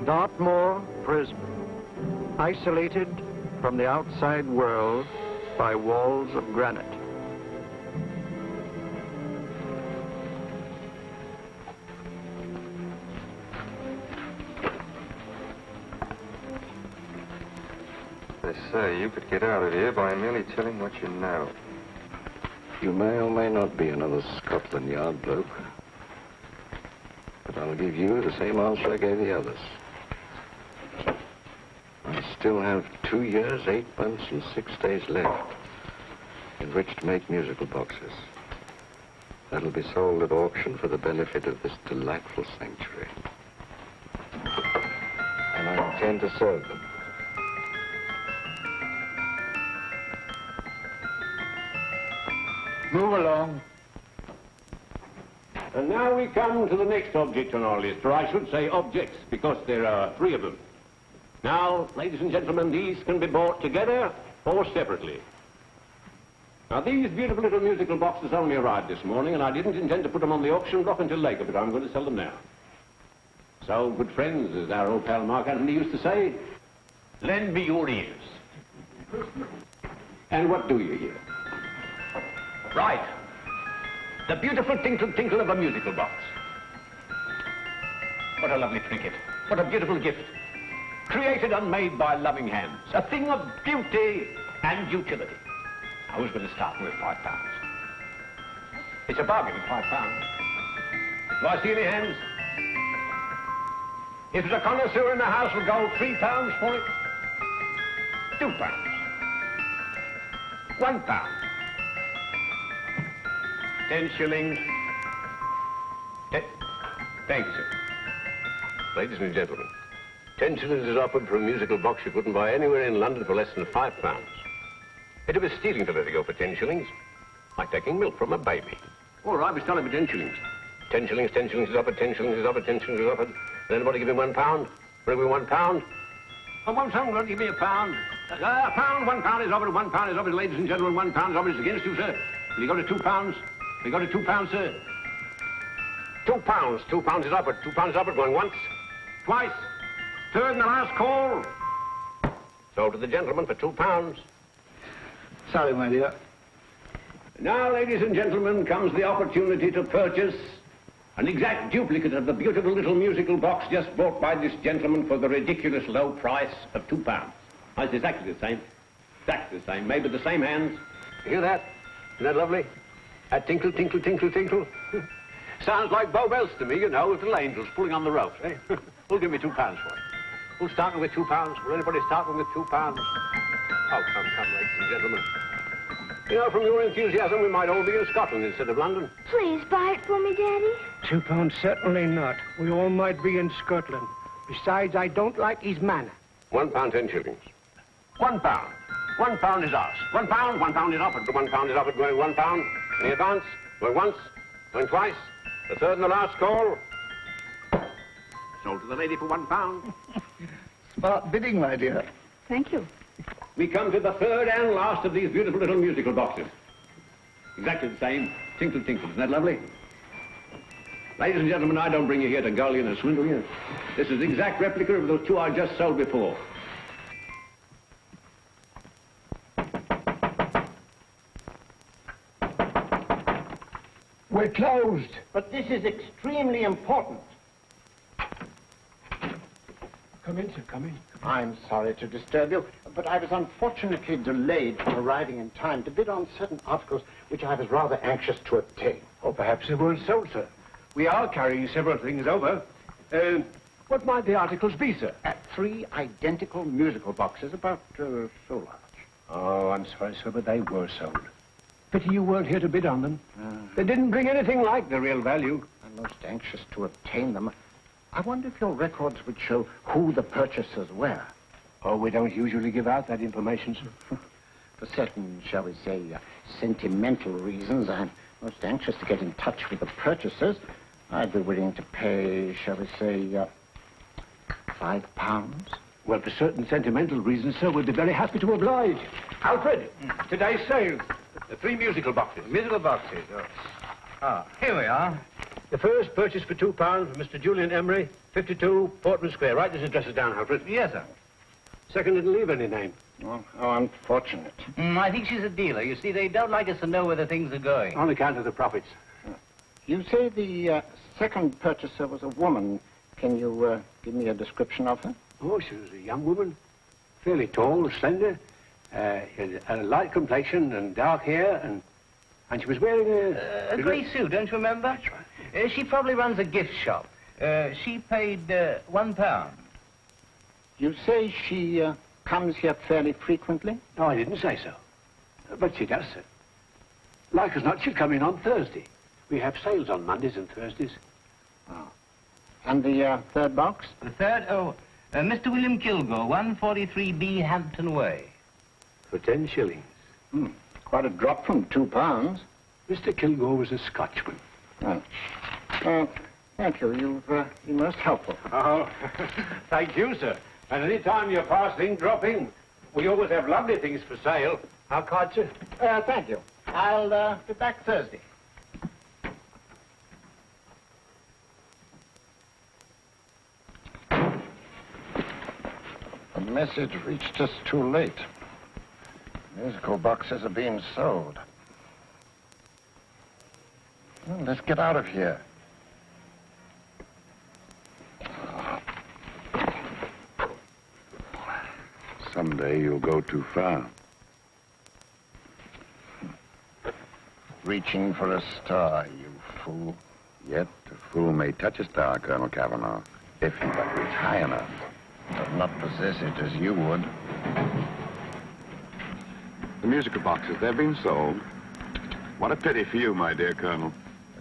Dartmoor Prison, isolated from the outside world by walls of granite. They say you could get out of here by merely telling what you know. You may or may not be another Scotland Yard bloke. But I'll give you the same answer I gave the others. I still have 2 years, 8 months, and 6 days left in which to make musical boxes. That'll be sold at auction for the benefit of this delightful sanctuary. And I intend to serve them. Move along. And now we come to the next object on our list, or I should say objects, because there are 3 of them. Now, ladies and gentlemen, these can be bought together or separately. Now, these beautiful little musical boxes only arrived this morning, and I didn't intend to put them on the auction block until later, but I'm going to sell them now. So, good friends, as our old pal Mark Antony used to say, lend me your ears. And what do you hear? Right. The beautiful tinkle-tinkle of a musical box. What a lovely trinket. What a beautiful gift. Created and made by loving hands. A thing of beauty and utility. Now, who's going to start with £5? It's a bargain, £5. Do I see any hands? If there's a connoisseur in the house, will go £3 for it. £2. £1. 10 shillings. Thank you, sir. Ladies and gentlemen, 10 shillings is offered for a musical box you couldn't buy anywhere in London for less than £5. It'd be stealing to let it go for 10 shillings. Like taking milk from a baby. All right, we're selling for 10 shillings. 10 shillings, 10 shillings is offered, 10 shillings is offered, 10 shillings is offered. Then anybody give me £1? Bring me £1? I want someone to give me £1. £1 is offered, £1 is offered, ladies and gentlemen, £1 is offered. It's against you, sir. Will you go to £2? We got a £2, sir. £2. £2 is offered. £2 is offered. Going once, twice, third and the last call. Sold to the gentleman for £2. Sorry, my dear. Now, ladies and gentlemen, comes the opportunity to purchase an exact duplicate of the beautiful little musical box just bought by this gentleman for the ridiculous low price of £2. Now, it's exactly the same. Exactly the same. Made with the same hands. You hear that? Isn't that lovely? That tinkle, tinkle, tinkle, tinkle. Sounds like Bow Bells to me, you know, with little angels pulling on the ropes, eh? Who'll give me £2 for it? Who's starting with £2? Will anybody start with £2? Oh, come, ladies and gentlemen. You know, from your enthusiasm, we might all be in Scotland instead of London. Please buy it for me, Daddy. £2, certainly not. We all might be in Scotland. Besides, I don't like his manner. £1, 10 shillings. £1. £1 is ours. £1 is offered. £1 is offered, going £1. Any advance? Going once, going twice, the third and the last call. Sold to the lady for £1. Smart bidding, my dear. Thank you. We come to the third and last of these beautiful little musical boxes. Exactly the same. Tinkle, tinkle. Isn't that lovely? Ladies and gentlemen, I don't bring you here to gull you and swindle you. This is the exact replica of those 2 I just sold before. We're closed. But this is extremely important. Come in, sir, come in. I'm sorry to disturb you, but I was unfortunately delayed from arriving in time to bid on certain articles which I was rather anxious to obtain. Or perhaps they weren't sold, sir. We are carrying several things over. What might the articles be, sir? 3 identical musical boxes, about so large. Oh, I'm sorry, sir, but they were sold. Pity you weren't here to bid on them. They didn't bring anything like the real value. I'm most anxious to obtain them. I wonder if your records would show who the purchasers were. Oh, we don't usually give out that information, sir. For certain, shall we say, sentimental reasons, I'm most anxious to get in touch with the purchasers. I'd be willing to pay, shall we say, £5. Well, for certain sentimental reasons, sir, we'd be very happy to oblige. Alfred, today's sale. The 3 musical boxes. Musical boxes, oh. Ah, here we are. The first purchase for £2 from Mr. Julian Emery, 52 Portman Square. Write these addresses down, Alfred. Yes, sir. Second didn't leave any name. Oh, how unfortunate. I think she's a dealer. You see, they don't like us to know where the things are going. On account of the profits. You say the second purchaser was a woman. Can you give me a description of her? Oh, she was a young woman. Fairly tall, slender. Had a light complexion and dark hair, and she was wearing A grey suit, don't you remember? That's right. She probably runs a gift shop. She paid £1. You say she comes here fairly frequently? No, I didn't say so. But she does, sir. Like as not, she'll come in on Thursday. We have sales on Mondays and Thursdays. Oh. And the third box? The third, Mr. William Kilgore, 143B Hampton Way. For 10 shillings. Quite a drop from £2. Mr. Kilgore was a Scotchman. Oh. Thank you. You've been most helpful. Oh, thank you, sir. And any time you're passing, drop in. We always have lovely things for sale. How card, sir? Thank you. I'll be back Thursday. The message reached us too late. Musical boxes are being sold. Well, let's get out of here. Someday you'll go too far. Reaching for a star, you fool. Yet a fool may touch a star, Colonel Cavanaugh, if he but reach high enough. But not possess it as you would. The musical boxes, they're being sold. What a pity for you, my dear Colonel.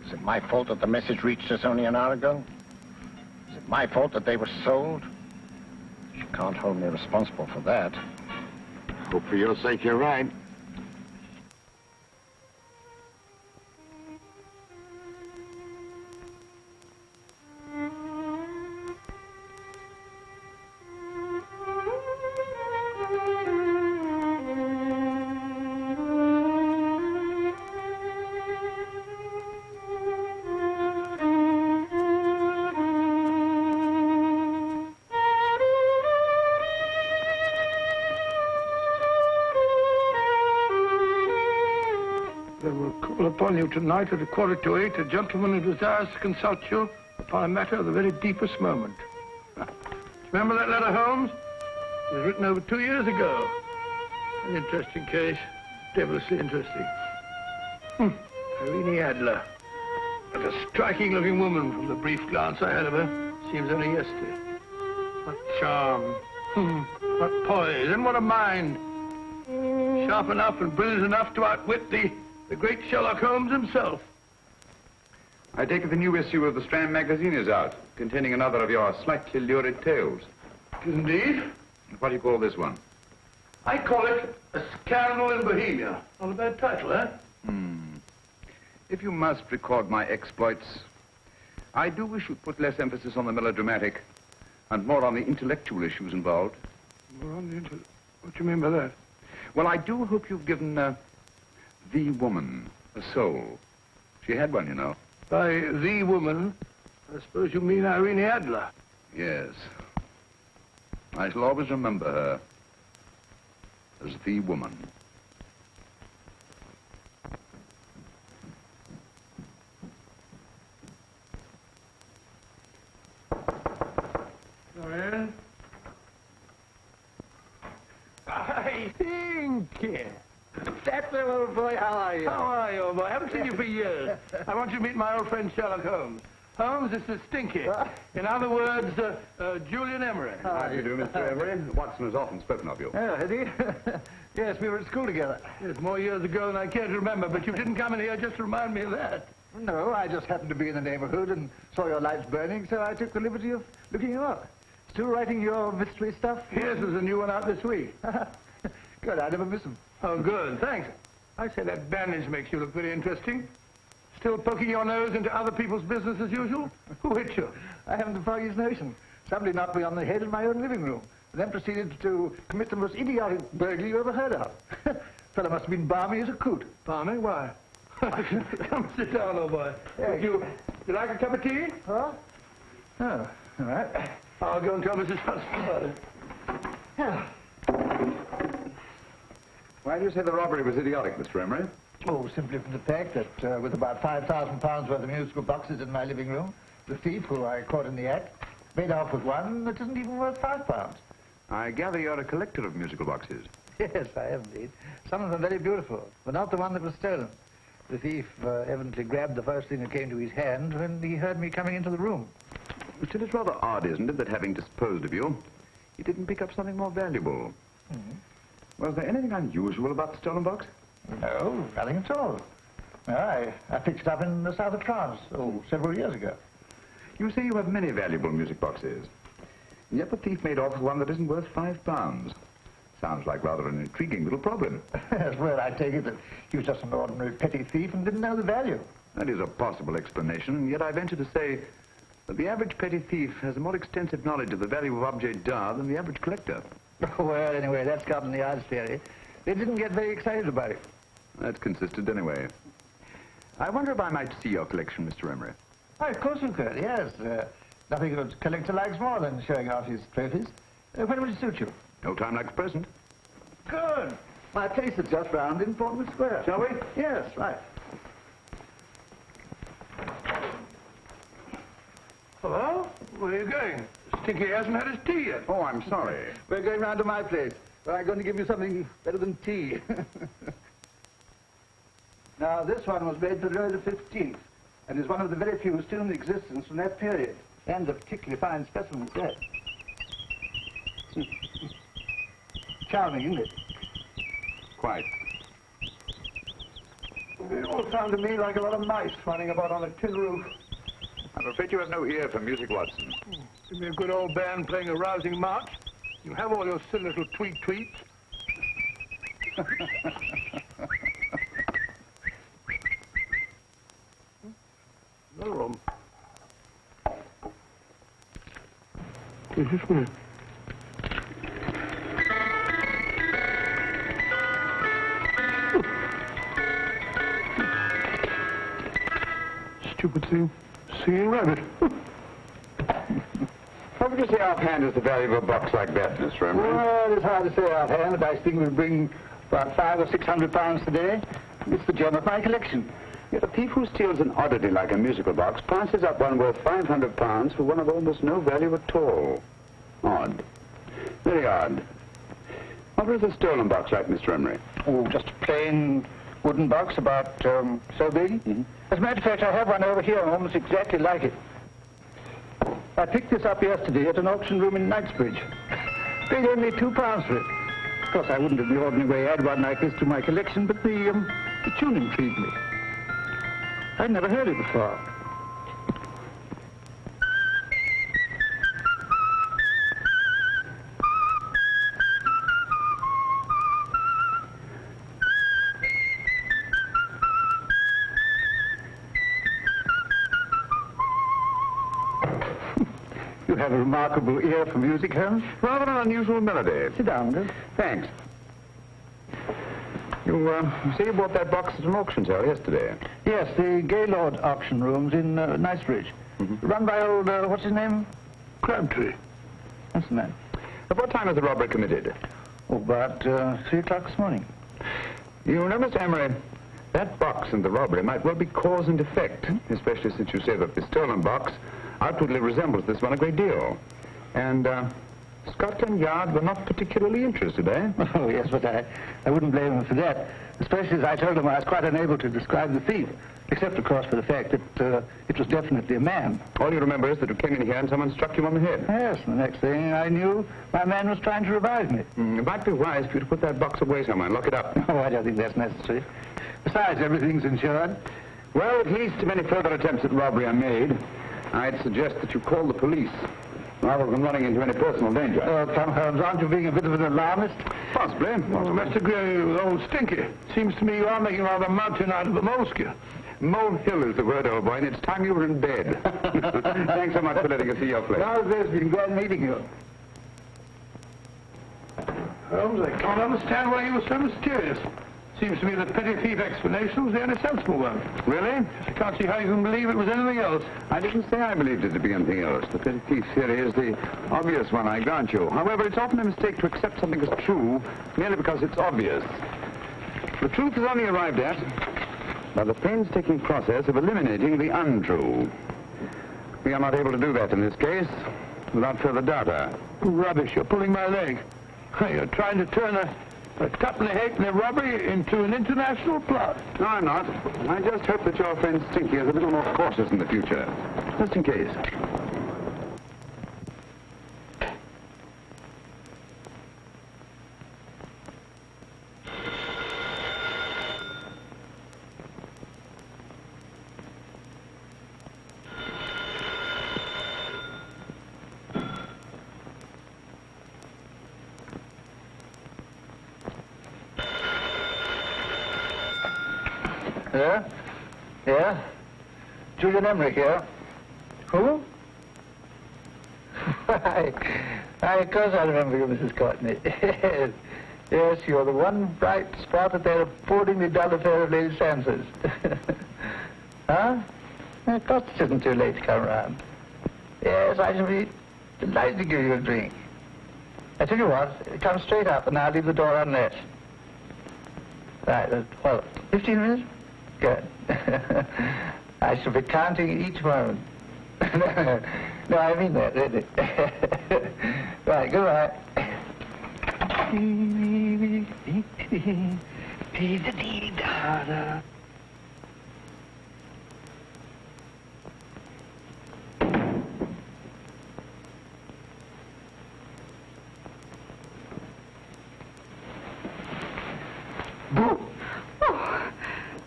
Is it my fault that the message reached us only an hour ago? Is it my fault that they were sold? You can't hold me responsible for that. Hope for your sake you're right. Upon you tonight at 7:45, a gentleman who desires to consult you upon a matter of the very deepest moment. Remember that letter, Holmes? It was written over 2 years ago. An interesting case, devilishly interesting. Irene Adler. What a striking-looking woman from the brief glance I had of her. Seems only yesterday. What charm. What poise, and what a mind. Sharp enough and brilliant enough to outwit the great Sherlock Holmes himself. I take it the new issue of the Strand Magazine is out, containing another of your slightly lurid tales. Indeed. What do you call this one? I call it A Scandal in Bohemia. Not a bad title, eh? If you must record my exploits, I do wish you'd put less emphasis on the melodramatic and more on the intellectual issues involved. What do you mean by that? Well, I do hope you've given the woman a soul. She had one, you know. By the woman, I suppose you mean Irene Adler. Yes. I shall always remember her as the woman. Come in. I think. That's the old boy. How are you? How are you, old boy? I haven't seen you for years. I want you to meet my old friend Sherlock Holmes. Holmes, this is Stinky. In other words, Julian Emery. How do you do, Mr. Emery? Watson has often spoken of you. Oh, has he? Yes, we were at school together. Yes, more years ago than I care to remember, but you didn't come in here just to remind me of that. No, I just happened to be in the neighborhood and saw your lights burning, so I took the liberty of looking you up. Still writing your mystery stuff? Yes, there's a new one out this week. Good, I never miss them. Oh, good, thanks. I say that bandage makes you look very interesting. Still poking your nose into other people's business as usual? Who hit you? I haven't the foggiest notion. Somebody knocked me on the head in my own living room, and then proceeded to commit the most idiotic burglary you ever heard of. Fellow must have been balmy as a coot. Balmy? Why? Come sit down, old boy. Would you You like a cup of tea? Huh? Oh, all right. I'll go and tell Mrs. Hudson. Why do you say the robbery was idiotic, Mr. Emery? Oh, simply from the fact that with about £5,000 worth of musical boxes in my living room, the thief, who I caught in the act, made off with one that isn't even worth £5. I gather you're a collector of musical boxes. Yes, I am indeed. Some of them very beautiful, but not the one that was stolen. The thief evidently grabbed the first thing that came to his hand when he heard me coming into the room. Still, it's rather odd, isn't it, that having disposed of you, he didn't pick up something more valuable. Was there anything unusual about the stolen box? No, nothing at all. No, I picked it up in the south of France, several years ago. You say you have many valuable music boxes, and yet the thief made off with one that isn't worth £5. Sounds like rather an intriguing little problem. Yes, well, I take it that he was just an ordinary petty thief and didn't know the value. That is a possible explanation, and yet I venture to say that the average petty thief has a more extensive knowledge of the value of objets d'art than the average collector. Well, anyway, that's gotten the odds theory. They didn't get very excited about it. That's consistent anyway. I wonder if I might see your collection, Mr. Emery. Oh, of course you could, yes. Nothing a collector likes more than showing off his trophies. When would it suit you? No time like the present. Good. My place is just round in Portman Square. Shall we? Yes, right. Hello? Where are you going? Stinky hasn't had his tea yet. Oh, I'm sorry. We're going round to my place, where I'm going to give you something better than tea. Now, this one was made for Louis XV, and is one of the very few still in existence from that period, and a particularly fine specimen, yes. Charming, isn't it? Quite. It all sounded to me like a lot of mice running about on a tin roof. I'm afraid you have no ear for music, Watson. Give me a good old band playing a rousing march. You have all your silly little tweets. No room. This is me. Stupid thing. Seeing rabbit. How would you say offhand is the value of a box like that, Mr. Emery? Well, it's hard to say offhand, but I think we'll bring about £500 or £600 today. It's the gem of my collection. Yet a thief who steals an oddity like a musical box passes up one worth £500 for one of almost no value at all. Odd. Very odd. What was the stolen box like, Mr. Emery? Oh, just a plain wooden box about so big. As a matter of fact, I have one over here almost exactly like it. I picked this up yesterday at an auction room in Knightsbridge. Paid only £2 for it. Of course, I wouldn't in the ordinary way add one like this to my collection, but the tune intrigued me. I'd never heard it before. You have a remarkable ear for music, Holmes. Rather an unusual melody. Sit down, Bill. Thanks. You say you bought that box at an auction sale yesterday? Yes, the Gaylord auction rooms in Knightsbridge. Run by old, what's his name? Crabtree. That's the man. At what time was the robbery committed? Oh, about 3 o'clock this morning. You know, Mr. Emery, that box and the robbery might well be cause and effect, especially since you say that the stolen box outwardly resembles this one a great deal. And Scotland Yard were not particularly interested, eh? Oh, yes, but I wouldn't blame them for that, especially as I told them I was quite unable to describe the thief, except, of course, for the fact that it was definitely a man. All you remember is that you came in here and someone struck you on the head. Yes, and the next thing I knew, my man was trying to revive me. It might be wise for you to put that box away somewhere and lock it up. Oh, I don't think that's necessary. Besides, everything's insured. Well, at least if any further attempts at robbery are made, I'd suggest that you call the police, rather than running into any personal danger. Oh, come, Holmes, aren't you being a bit of an alarmist? Possibly. Well, Mr. Gray, old Stinky. Seems to me you are making rather a mountain out of a molehill. Molehill is the word, old boy, and it's time you were in bed. Thanks so much for letting us see your place. How's this? Been glad meeting you. Holmes, I can't understand why you were so mysterious. Seems to me that petty thief explanation was the only sensible one. Really? I can't see how you can believe it was anything else. I didn't say I believed it to be anything else. The petty thief theory is the obvious one, I grant you. However, it's often a mistake to accept something as true merely because it's obvious. The truth is only arrived at by the painstaking process of eliminating the untrue. We are not able to do that in this case without further data. Rubbish, you're pulling my leg. You're trying to turn a couple of halfpenny robbery into an international plot. No, I'm not. I just hope that your friend Stinky is a little more cautious in the future. Just in case. Yeah? Yeah? Julian Emmerich here. Who? Of course I remember you, Mrs. Courtney. Yes, you're the one bright spot at that appallingly dull affair of Lady Sansa's. Huh? Of course it isn't too late to come around. Yes, I shall be delighted to give you a drink. I tell you what, come straight up and I'll leave the door unlatched. Right, well, 15 minutes? Good. I shall be counting each moment. No, I mean that, really. Right, goodbye.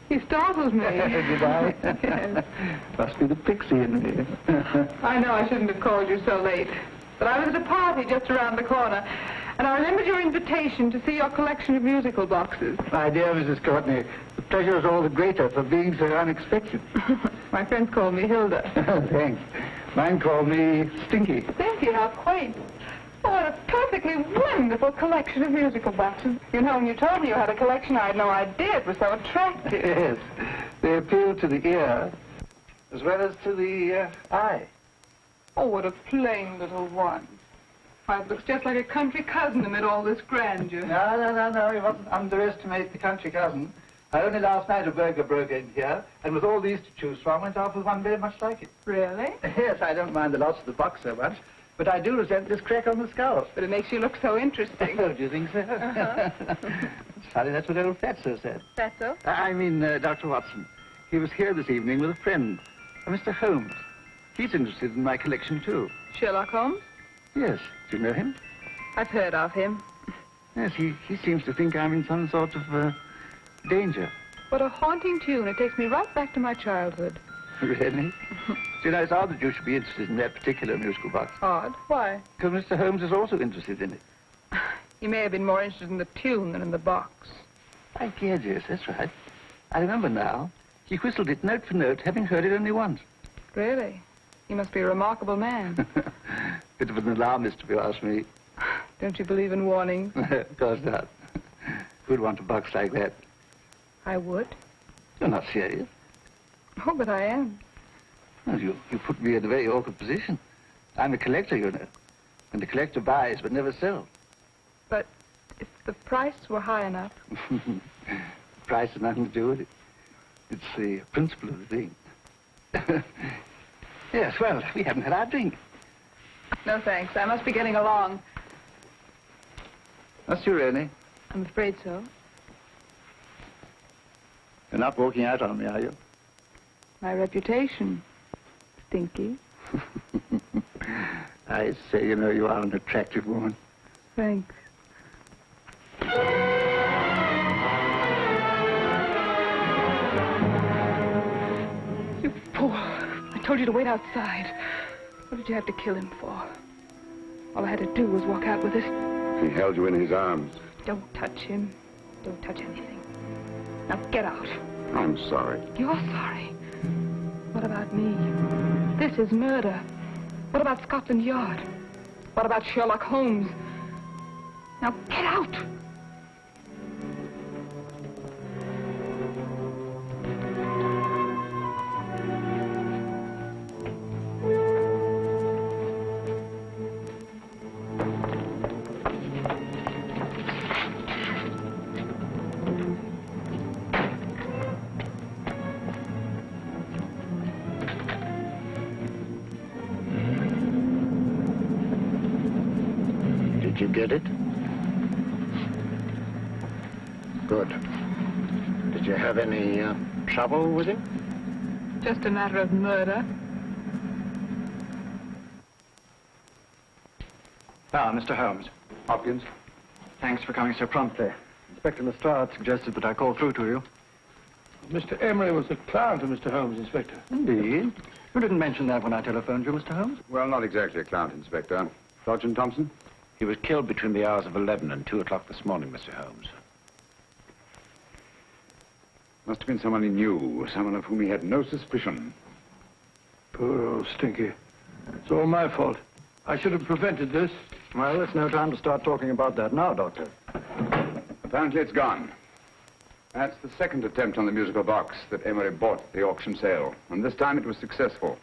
You startled me. Did I? Yes. Must be the pixie in me. I know I shouldn't have called you so late, but I was at a party just around the corner, and I remembered your invitation to see your collection of musical boxes. My dear Mrs. Courtney, the pleasure is all the greater for being so unexpected. My friends call me Hilda. Thanks. Mine called me Stinky. Stinky, how quaint. Oh, what a perfectly wonderful collection of musical boxes. You know, when you told me you had a collection, I had no idea it was so attractive. Yes. They appeal to the ear as well as to the eye. Oh, what a plain little one. Why, it looks just like a country cousin amid all this grandeur. No. You mustn't underestimate the country cousin. Only last night a burglar broke in here, and with all these to choose from, went off with one very much like it. Really? Yes, I don't mind the loss of the box so much, but I do resent this crack on the skull. But it makes you look so interesting. Oh, do you think so? It's funny, that's what old Fatso said. Fatso? I mean, Dr. Watson. He was here this evening with a friend, Mr. Holmes. He's interested in my collection, too. Sherlock Holmes? Yes. Do you know him? I've heard of him. Yes, he seems to think I'm in some sort of danger. What a haunting tune. It takes me right back to my childhood. Really? You know, it's odd that you should be interested in that particular musical box. Odd? Why? Because Mr. Holmes is also interested in it. You may have been more interested in the tune than in the box. I guess, yes, that's right. I remember now. He whistled it note for note, having heard it only once. Really? He must be a remarkable man. Bit of an alarmist, if you ask me. Don't you believe in warnings? Of course not. Who'd want a box like that? I would. You're not serious. Oh, but I am. Well, you put me in a very awkward position. I'm a collector, you know. And the collector buys but never sells. But if the price were high enough... The price has nothing to do with it. It's the principle of the thing. Yes, well, we haven't had our drink. No, thanks. I must be getting along. Must you really? I'm afraid so. You're not walking out on me, are you? My reputation. Stinky. I say, you know, you are an attractive woman. Thanks. You fool. I told you to wait outside. What did you have to kill him for? All I had to do was walk out with this. He held you in his arms. Don't touch him. Don't touch anything. Now get out. I'm sorry. You're sorry. What about me? This is murder. What about Scotland Yard? What about Sherlock Holmes? Now get out! Did you get it? Good. Did you have any trouble with him? Just a matter of murder. Ah, Mr. Holmes. Hopkins. Thanks for coming so promptly. Inspector Lestrade suggested that I call through to you. Mr. Emery was the client of Mr. Holmes, Inspector. Indeed. You didn't mention that when I telephoned you, Mr. Holmes. Well, not exactly a client, Inspector. Sergeant Thompson? He was killed between the hours of 11 and 2 o'clock this morning, Mr. Holmes. Must have been someone he knew, someone of whom he had no suspicion. Poor old Stinky. It's all my fault. I should have prevented this. Well, it's no time to start talking about that now, Doctor. Apparently it's gone. That's the second attempt on the musical box that Emery bought at the auction sale. And this time it was successful.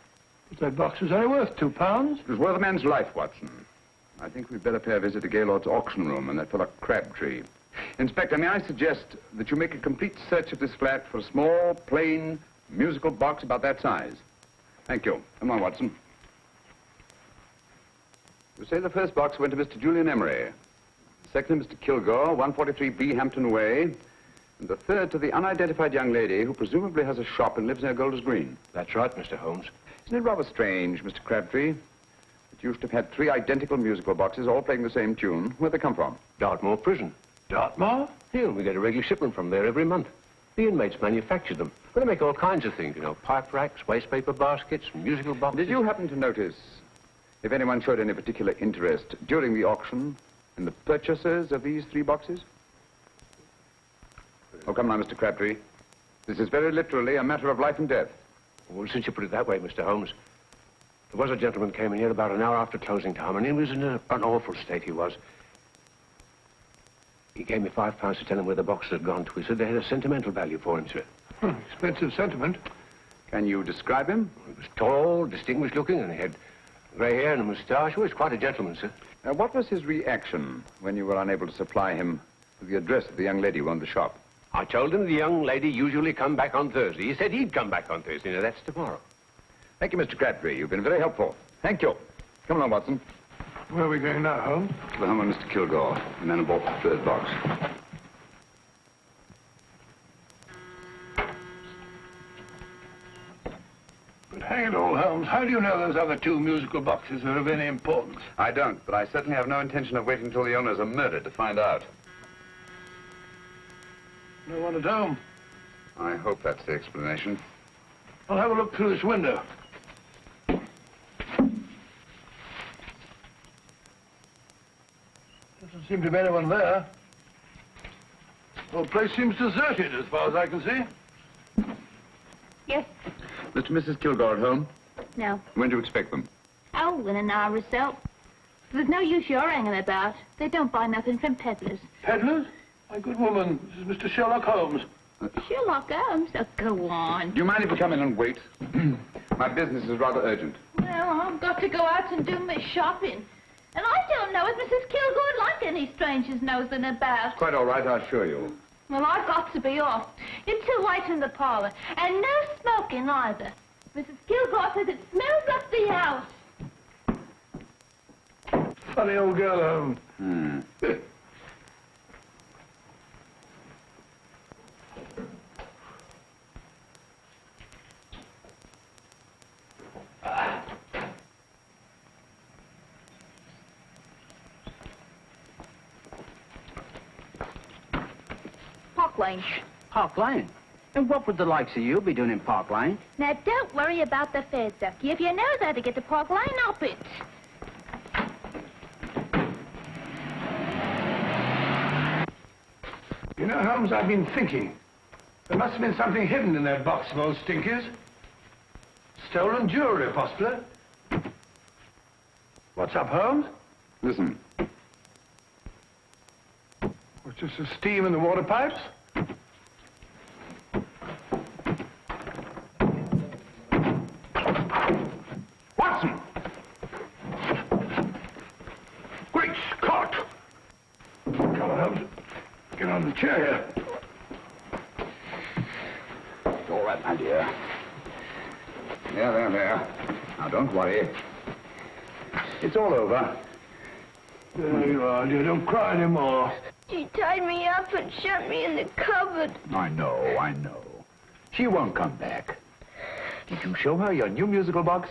But that box was only worth £2. It was worth a man's life, Watson. I think we'd better pay a visit to Gaylord's auction room and that fellow Crabtree. Inspector, may I suggest that you make a complete search of this flat for a small, plain, musical box about that size? Thank you. Come on, Watson. You say the first box went to Mr. Julian Emery. The second to Mr. Kilgore, 143B Hampton Way. And the third to the unidentified young lady who presumably has a shop and lives near Golders Green. That's right, Mr. Holmes. Isn't it rather strange, Mr. Crabtree, that you should have had 3 identical musical boxes all playing the same tune? Where'd they come from? Dartmoor Prison. Dartmoor? Yeah, we get a regular shipment from there every month. The inmates manufacture them. Well, they make all kinds of things, you know, pipe racks, wastepaper baskets, musical boxes. Did you happen to notice if anyone showed any particular interest during the auction in the purchasers of these 3 boxes? Oh, come now, Mr. Crabtree. This is very literally a matter of life and death. Well, since you put it that way, Mr. Holmes, there was a gentleman came in here about an hour after closing time, and he was in an awful state, he was. He gave me £5 to tell him where the boxes had gone to. He said they had a sentimental value for him, sir. Expensive sentiment. Can you describe him? He was tall, distinguished looking, and he had grey hair and a moustache. He was quite a gentleman, sir. What was his reaction when you were unable to supply him with the address of the young lady who owned the shop? I told him the young lady usually come back on Thursday. He said he'd come back on Thursday. Now, that's tomorrow. Thank you, Mr. Crabtree. You've been very helpful. Thank you. Come along, Watson. Where are we going now, Holmes? To the home of Mr. Kilgore, the man who bought the 3rd box. But hang it all, Holmes, how do you know those other 2 musical boxes are of any importance? I don't, but I certainly have no intention of waiting until the owners are murdered to find out. No one at home. I hope that's the explanation. I'll have a look through this window. Doesn't seem to be anyone there. The whole place seems deserted as far as I can see. Yes. Mr. and Mrs. Kilgore at home? No. When do you expect them? Oh, in an hour or so. There's no use your hanging about. They don't buy nothing from peddlers. Peddlers? My good woman, this is Mr. Sherlock Holmes. Sherlock Holmes? Oh, go on. Do you mind if we come in and wait? My business is rather urgent. Well, I've got to go out and do my shopping. And I don't know if Mrs. Kilgore like any strangers nosing about. Quite all right, I assure you. Well, I've got to be off. You two wait in the parlor. And no smoking either. Mrs. Kilgore says it smells up the house. Funny old girl, Holmes. Park Lane. Park Lane? And what would the likes of you be doing in Park Lane? Now, don't worry about the fare, Ducky. If you know how to get to Park Lane, up it. You know, Holmes, I've been thinking. There must have been something hidden in that box of old Stinky's. Stolen jewelry, possibly. What's up, Holmes? Listen. What's this, the steam in the water pipes? Watson! Great Scott! Come on, Holmes. Get on the chair here. It's all right, my dear. There. Now, don't worry. It's all over. There you are, dear. Don't cry anymore. She tied me up and shut me in the cupboard. I know. She won't come back. Did you show her your new musical box?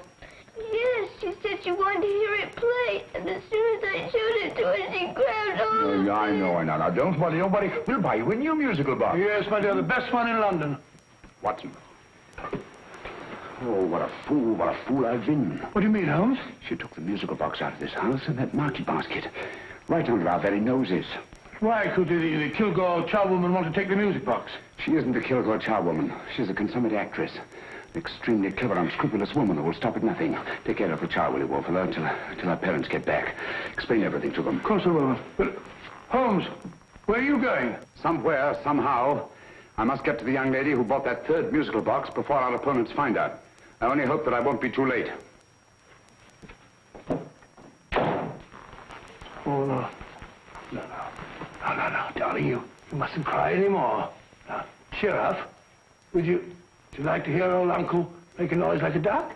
Yes, she said she wanted to hear it play, and as soon as I showed it to her, she grabbed hold of me. I know. Now, don't worry, nobody. We'll buy you a new musical box. Yes, my dear, the best one in London. Watson. Oh, what a fool I've been. What do you mean, Holmes? She took the musical box out of this house in that market basket, right under our very noses. Why could the Kilgore charwoman want to take the music box? She isn't a Kilgore charwoman. She's a consummate actress. An extremely clever, unscrupulous woman who will stop at nothing. Take care of the child, will you, Wolf, until our parents get back. Explain everything to them. Of course I will. But, Holmes, where are you going? Somewhere, somehow. I must get to the young lady who bought that third musical box before our opponents find out. I only hope that I won't be too late. Oh, no. No, darling, you mustn't cry anymore. Now, cheer up. Would you like to hear old Uncle make a noise like a duck?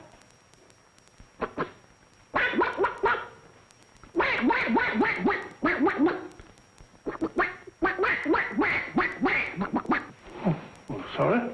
Oh, sorry.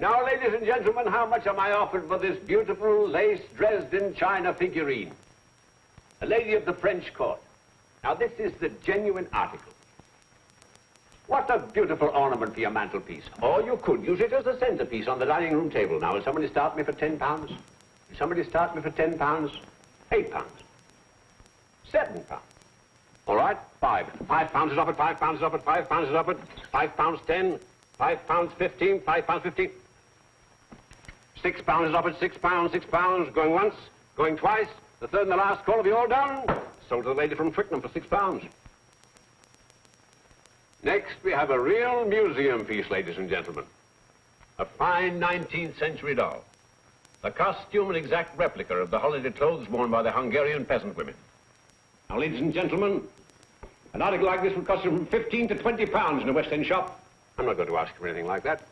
Now, ladies and gentlemen, how much am I offered for this beautiful lace Dresden china figurine? A lady of the French court. Now, this is the genuine article. What a beautiful ornament for your mantelpiece. Or you could use it as a centerpiece on the dining room table. Now, will somebody start me for £10? Will somebody start me for £10? £8? £7? All right, £5 is offered, £5 is offered, £5 is offered, £5.10, £5.15, £5.15. £6 is offered, £6, going once, going twice. The third and the last call, have you all done? Sold to the lady from Twickenham for £6. Next, we have a real museum piece, ladies and gentlemen. A fine 19th century doll. The costume and exact replica of the holiday clothes worn by the Hungarian peasant women. Now, ladies and gentlemen, an article like this would cost you from £15 to £20 in a West End shop. I'm not going to ask you for anything like that.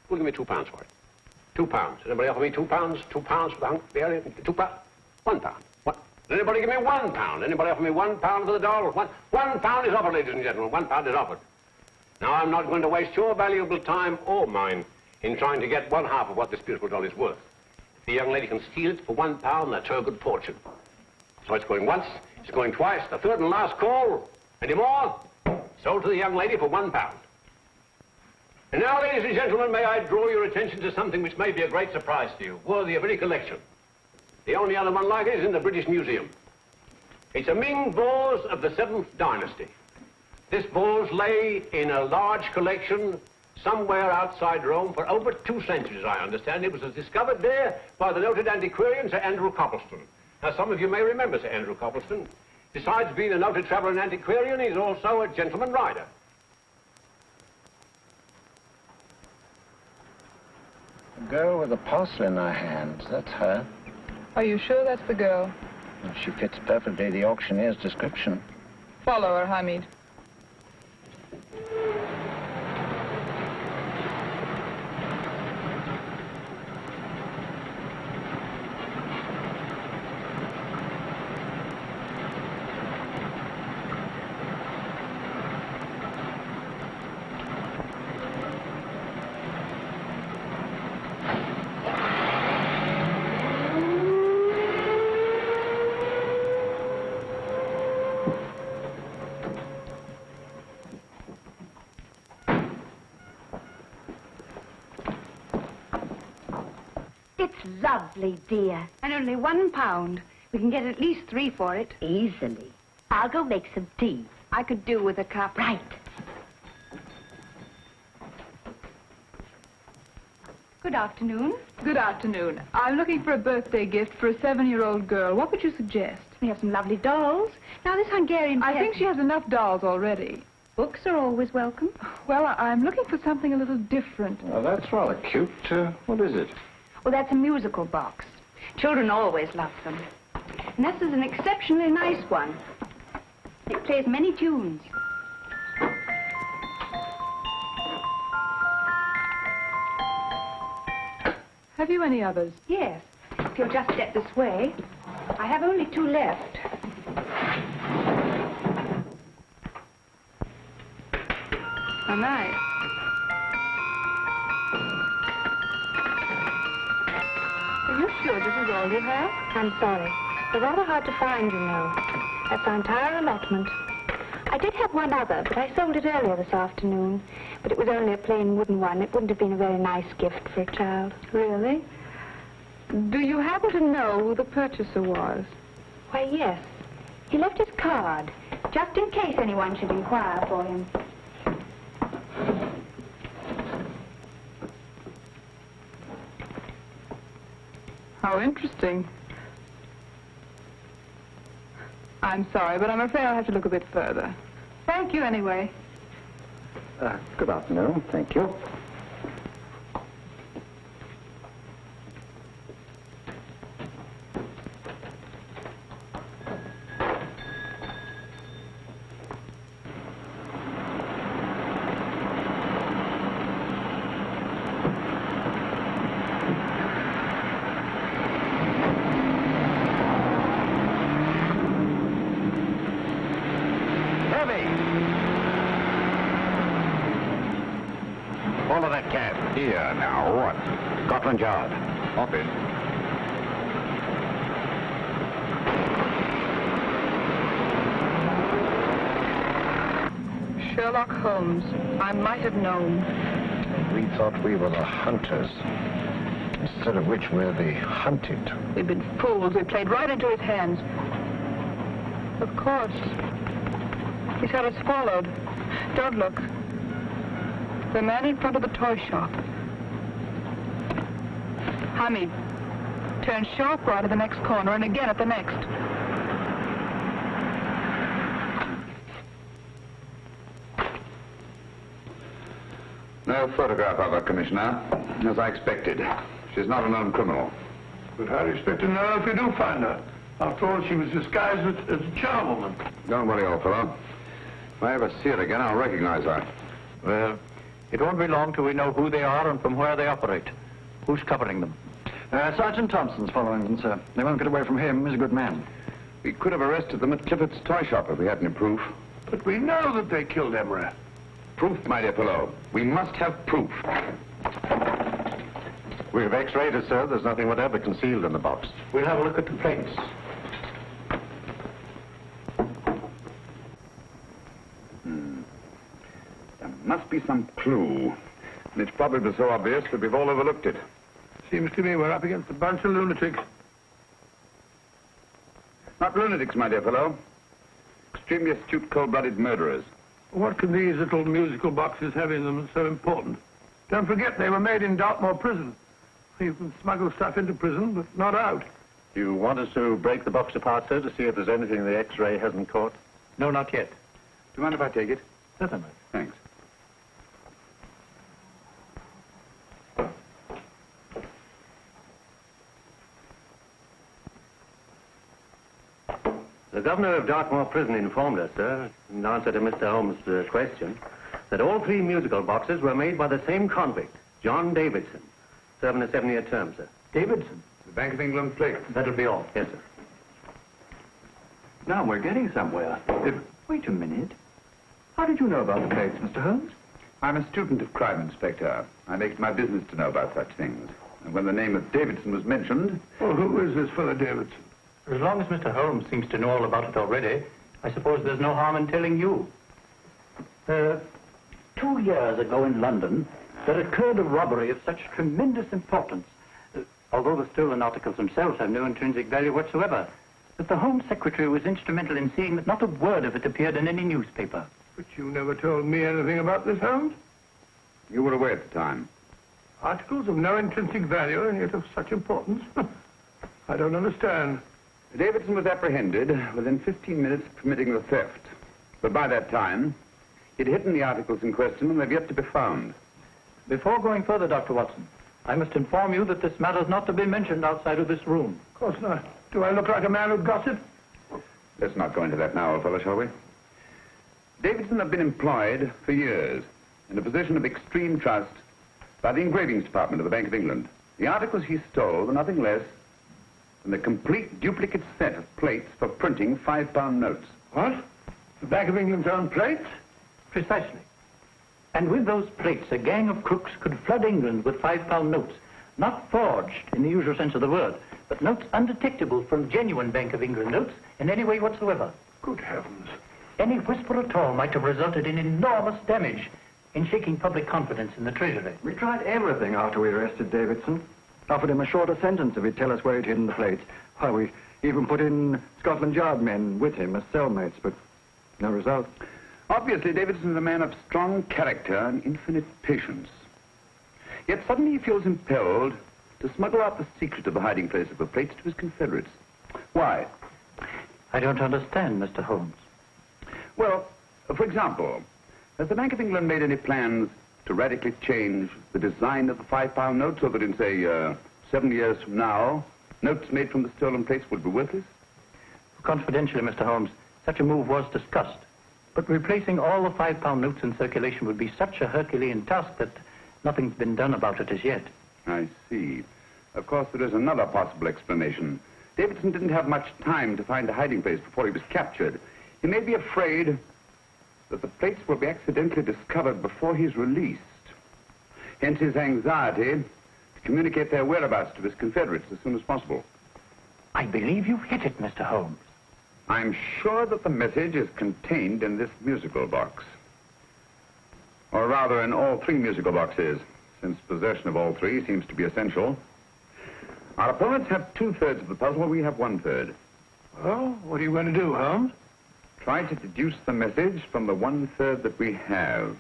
Who'll give me £2 for it? £2. Anybody offer me £2? £2 for the Hungarian? £2? £1. What? Did anybody give me £1? Anybody offer me £1 for the doll? £1 is offered, ladies and gentlemen. £1 is offered. Now, I'm not going to waste your valuable time or mine in trying to get one half of what this beautiful doll is worth. If the young lady can steal it for £1, that's her good fortune. So it's going once, it's going twice, the third and last call. Any more? Sold to the young lady for £1. And now, ladies and gentlemen, may I draw your attention to something which may be a great surprise to you, worthy of any collection. The only other one like it is in the British Museum. It's a Ming vase of the 7th dynasty. This vase lay in a large collection somewhere outside Rome for over 2 centuries, I understand. It was discovered there by the noted antiquarian, Sir Andrew Coppleston. Now, some of you may remember Sir Andrew Coppleston. Besides being a noted traveller and antiquarian, he's also a gentleman rider. A girl with a parcel in her hands, that's her. Are you sure that's the girl? Well, she fits perfectly the auctioneer's description. Follow her, Hamid. Lovely, dear. And only £1. We can get at least 3 for it. Easily. I'll go make some tea. I could do with a cup. Right. Good afternoon. Good afternoon. I'm looking for a birthday gift for a 7-year-old girl. What would you suggest? We have some lovely dolls. Now, this Hungarian... I think she has enough dolls already. Books are always welcome. Well, I'm looking for something a little different. Well, that's rather cute. What is it? Well, that's a musical box. Children always love them. And this is an exceptionally nice one. It plays many tunes. Have you any others? Yes. If you'll just step this way. I have only 2 left. How nice. Are you sure this is all you have? I'm sorry. They're rather hard to find, you know. That's our entire allotment. I did have one other, but I sold it earlier this afternoon. But it was only a plain wooden one. It wouldn't have been a very nice gift for a child. Really? Do you happen to know who the purchaser was? Why, yes. He left his card, just in case anyone should inquire for him. How interesting. I'm sorry, but I'm afraid I'll have to look a bit further. Thank you, anyway. Good afternoon. Thank you. Follow that cab. Here, now, what? Scotland Yard. Hop in. Sherlock Holmes. I might have known. We thought we were the hunters, instead of which we're the hunted. We've been fools. We played right into his hands. Of course. He's had us followed. Don't look. The man in front of the toy shop. Hamid. Turn sharp right at the next corner and again at the next. No photograph of her, Commissioner. As I expected. She's not a known criminal. But how do you expect to know if you do find her? After all, she was disguised as a charwoman. Don't worry, old fellow. If I ever see her again, I'll recognize her. Well, it won't be long till we know who they are and from where they operate. Who's covering them? Sergeant Thompson's following them, sir. They won't get away from him. He's a good man. We could have arrested them at Clifford's toy shop if we had any proof. But we know that they killed Emery. Proof, my dear fellow. We must have proof. We've x-rayed it, sir. There's nothing whatever concealed in the box. We'll have a look at the plates. There must be some clue. And it's probably so obvious that we've all overlooked it. Seems to me we're up against a bunch of lunatics. Not lunatics, my dear fellow. Extremely astute, cold-blooded murderers. What can these little musical boxes have in them that's so important? Don't forget, they were made in Dartmoor Prison. You can smuggle stuff into prison, but not out. You want us to break the box apart, sir, to see if there's anything the x-ray hasn't caught? No, not yet. Do you mind if I take it? Certainly. Thanks. The governor of Dartmoor Prison informed us, sir, in answer to Mr. Holmes' question, that all 3 musical boxes were made by the same convict, John Davidson, serving a 7-year term, sir. Davidson? The Bank of England plate. That'll be all. Yes, sir. Now we're getting somewhere. Wait a minute. How did you know about the plates, Mr. Holmes? I'm a student of crime, Inspector. I make it my business to know about such things. And when the name of Davidson was mentioned... Well, who is this fellow Davidson? As long as Mr. Holmes seems to know all about it already, I suppose there's no harm in telling you. 2 years ago in London, there occurred a robbery of such tremendous importance, Although the stolen articles themselves have no intrinsic value whatsoever, that the Home Secretary was instrumental in seeing that not a word of it appeared in any newspaper. But you never told me anything about this, Holmes. You were away at the time. Articles of no intrinsic value and yet of such importance? I don't understand. Davidson was apprehended within 15 minutes of committing the theft. But by that time, He'd hidden the articles in question, and they've yet to be found. Before going further, Dr. Watson, I must inform you that this matter is not to be mentioned outside of this room. Of course not. Do I look like a man who'd gossip? Let's not go into that now, old fellow, shall we? Davidson had been employed for years in a position of extreme trust by the engravings department of the Bank of England. The articles he stole were nothing less than a complete duplicate set of plates for printing £5 notes. What? The Bank of England's own plates? Precisely. And with those plates, a gang of crooks could flood England with £5 notes, not forged in the usual sense of the word, but notes undetectable from genuine Bank of England notes in any way whatsoever. Good heavens. Any whisper at all might have resulted in enormous damage in shaking public confidence in the Treasury. We tried everything after we arrested Davidson. Offered him a shorter sentence if he'd tell us where he'd hidden the plates. Why, we even put in Scotland Yard men with him as cellmates, but no result. Obviously, Davidson is a man of strong character and infinite patience. Yet suddenly he feels impelled to smuggle out the secret of the hiding place of the plates to his confederates. Why? I don't understand, Mr. Holmes. Well, for example, has the Bank of England made any plans to radically change the design of the £5 note so that in, say, 7 years from now, notes made from the stolen plates would be worthless? Confidentially, Mr. Holmes, such a move was discussed. But replacing all the £5 notes in circulation would be such a Herculean task that nothing's been done about it as yet. I see. Of course, there is another possible explanation. Davidson didn't have much time to find a hiding place before he was captured. He may be afraid that the plates will be accidentally discovered before he's released. Hence his anxiety to communicate their whereabouts to his confederates as soon as possible. I believe you've hit it, Mr. Holmes. I'm sure that the message is contained in this musical box. Or rather, in all 3 musical boxes, since possession of all 3 seems to be essential. Our opponents have 2/3 of the puzzle, we have 1/3. Well, what are you going to do, Holmes? Try to deduce the message from the 1/3 that we have.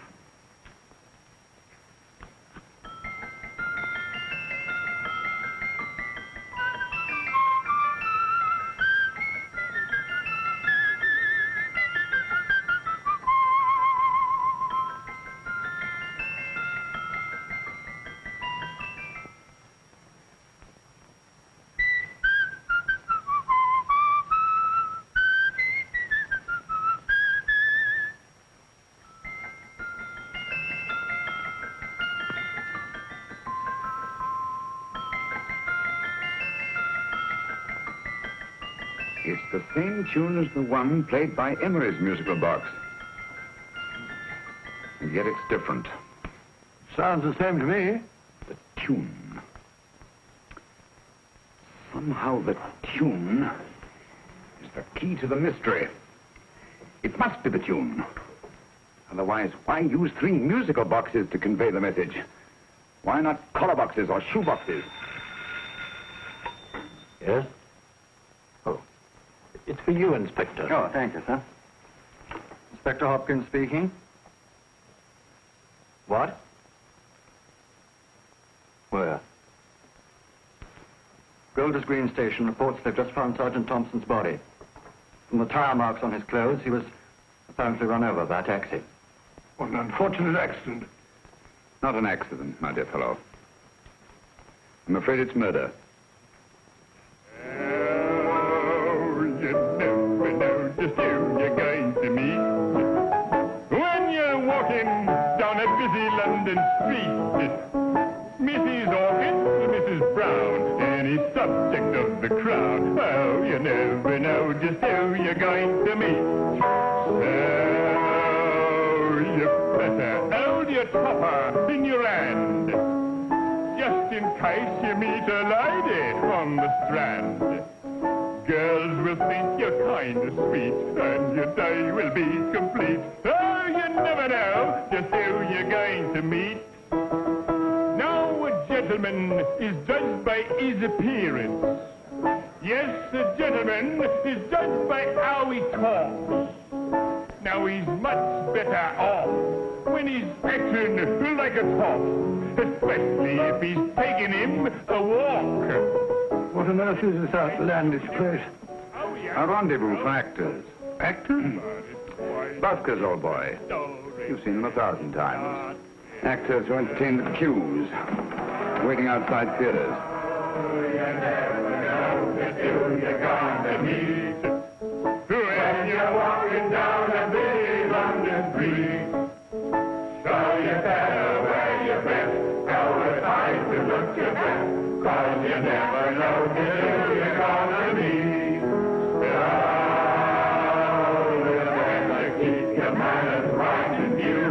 It's the same tune as the one played by Emery's musical box. And yet it's different. Sounds the same to me. The tune. Somehow the tune is the key to the mystery. It must be the tune. Otherwise, why use 3 musical boxes to convey the message? Why not collar boxes or shoe boxes? Yes? Oh. It's for you, Inspector. Oh, thank you, sir. Inspector Hopkins speaking. What? Where? Golders Green Station reports they've just found Sergeant Thompson's body. From the tire marks on his clothes, he was apparently run over by a taxi. What an unfortunate accident. Not an accident, my dear fellow. I'm afraid it's murder. You never know just who you're going to meet when you're walking down a busy London street. Mrs. Orchid, Mrs. Brown, any subject of the crowd. Oh, you never know just who you're going to meet. So you better hold your topper in your hand, just in case you meet a lady on the Strand. Girls will think you're kind of sweet, and your day will be complete. Oh, you never know just who you're going to meet. Now a gentleman is judged by his appearance. Yes, a gentleman is judged by how he talks. Now he's much better off when he's acting like a top, especially if he's taking him a walk. What on earth is this outlandish place? A rendezvous for actors. Actors? Buskers, old boy. You've seen them 1,000 times. Actors who entertain the queues, waiting outside theaters. You're gonna meet when you're walking down a busy London street. So you better wear your best, know the time to look your best, 'cause you never know who you're gonna meet. Oh, you better keep your manners right in view.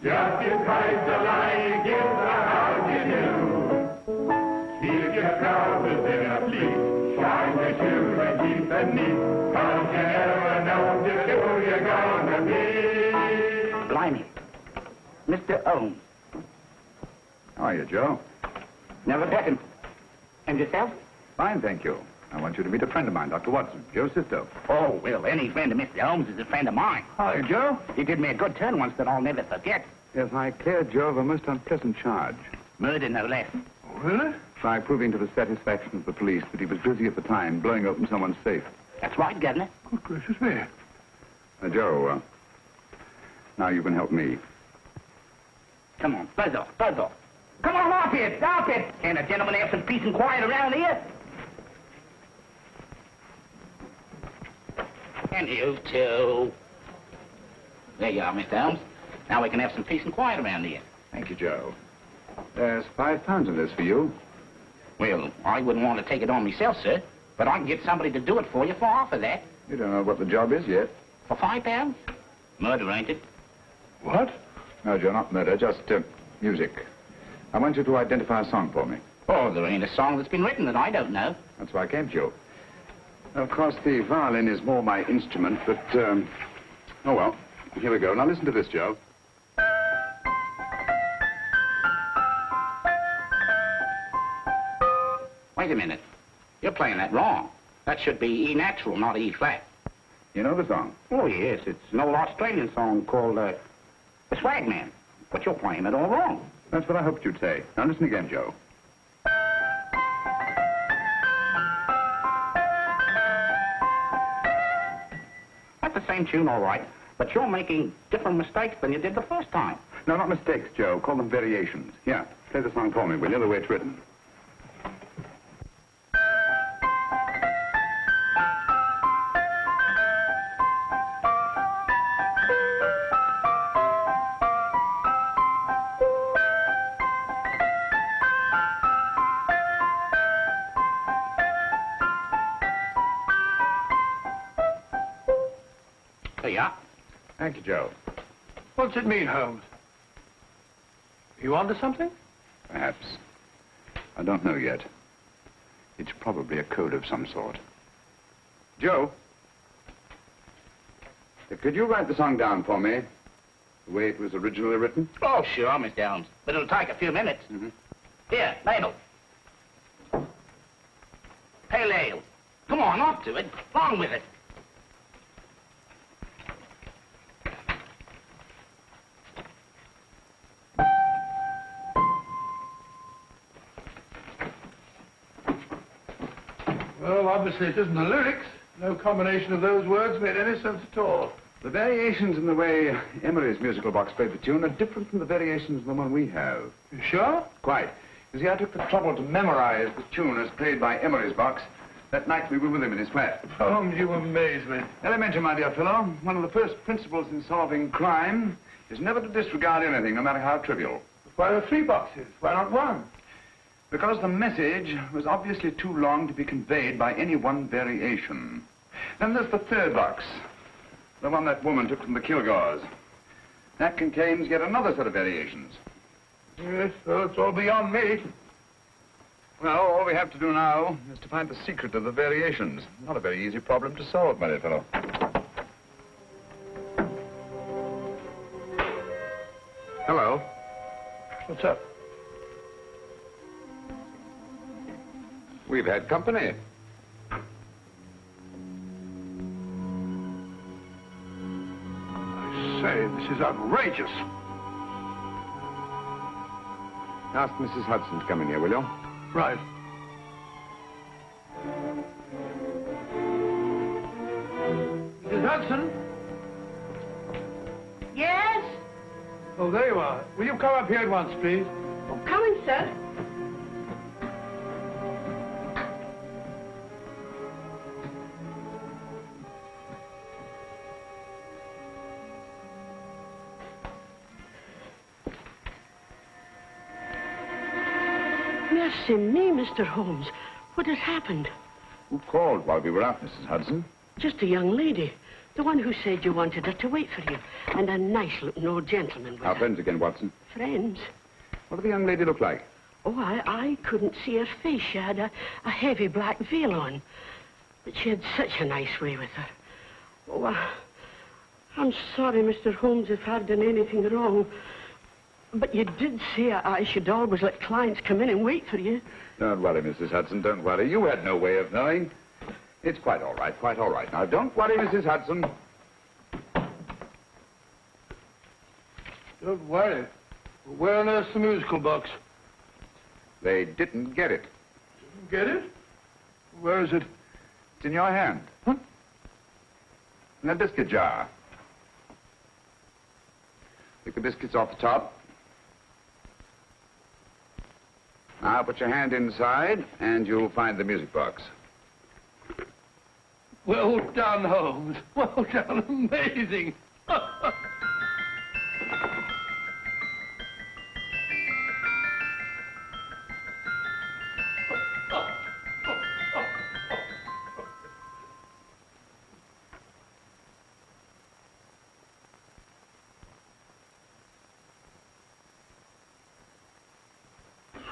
Just in case the lie you give the house you do. Keep your trousers in a pleat, shine your shoes and keep them neat, 'cause you never know just who you're gonna be. Blimey. Mr. Holmes. How are you, Joe? Never better. And yourself? Fine, thank you. I want you to meet a friend of mine, Dr. Watson, Joe's sister. Oh, well, any friend of Mr. Holmes is a friend of mine. Hi, Joe. He did me a good turn once that I'll never forget. Yes, I cleared Joe of a most unpleasant charge. Murder, no less. Oh, really? By proving to the satisfaction of the police that he was busy at the time blowing open someone's safe. That's right, Governor. Good gracious me. Joe, now you can help me. Come on, buzz off, buzz off. Come on, off it, off it. Can't a gentleman have some peace and quiet around here? And you too. There you are, Mr. Holmes. Now we can have some peace and quiet around here. Thank you, Joe. There's £5 in this for you. Well, I wouldn't want to take it on myself, sir. But I can get somebody to do it for you for half of that. You don't know what the job is yet. For £5? Murder, ain't it? What? No, Joe, not murder, just music. I want you to identify a song for me. Oh, there ain't a song that's been written that I don't know. That's why I came to you. Of course, the violin is more my instrument, but, oh, well, here we go. Now listen to this, Joe. Wait a minute. You're playing that wrong. That should be E natural, not E flat. You know the song? Oh, yes. It's an old Australian song called, the Swagman. But you're playing it all wrong. That's what I hoped you'd say. Now listen again, Joe. That's the same tune, all right. But you're making different mistakes than you did the first time. No, not mistakes, Joe. Call them variations. Here, play the song for me, will you, the way it's written. There you are. Thank you, Joe. What's it mean, Holmes? You onto something? Perhaps. I don't know yet. It's probably a code of some sort. Joe? Could you write the song down for me? The way it was originally written? Oh, sure, Mr. Holmes. But it'll take a few minutes. Mm-hmm. Here, Mabel. Pale ale. Come on, off to it. Along with it. Well, obviously it isn't the lyrics. No combination of those words made any sense at all. The variations in the way Emery's musical box played the tune are different from the variations in the one we have. You sure? Quite. You see, I took the trouble to memorize the tune as played by Emery's box that night we were with him in his flat. Holmes, you amaze me. Elementary, my dear fellow. One of the first principles in solving crime is never to disregard anything, no matter how trivial. Why are there 3 boxes? Why not 1? Because the message was obviously too long to be conveyed by any one variation. Then there's the 3rd box, the one that woman took from the Kilgores. That contains yet another set of variations. Yes, well, it's all beyond me. Well, all we have to do now is to find the secret of the variations. Not a very easy problem to solve, my dear fellow. Hello. What's up? We've had company. I say, this is outrageous. Ask Mrs. Hudson to come in here, will you? Right. Mrs. Hudson? Yes? Oh, there you are. Will you come up here at once, please? Oh, coming, sir. Mercy me, Mr. Holmes. What has happened? Who called while we were out, Mrs. Hudson? Just a young lady. The one who said you wanted her to wait for you. And a nice-looking old gentleman with Our her. friends again, Watson. Friends? What did the young lady look like? Oh, I couldn't see her face. She had a heavy black veil on. But she had such a nice way with her. Oh, I'm sorry, Mr. Holmes, if I've done anything wrong. But you did say I should always let clients come in and wait for you. Don't worry, Mrs. Hudson, don't worry. You had no way of knowing. It's quite all right, quite all right. Now, don't worry, Mrs. Hudson. Don't worry. Where on earth's the musical box? They didn't get it. Didn't get it? Where is it? It's in your hand. What? In that biscuit jar. Pick the biscuits off the top. Now put your hand inside, and you'll find the music box. Well done, Holmes. Well done. Amazing.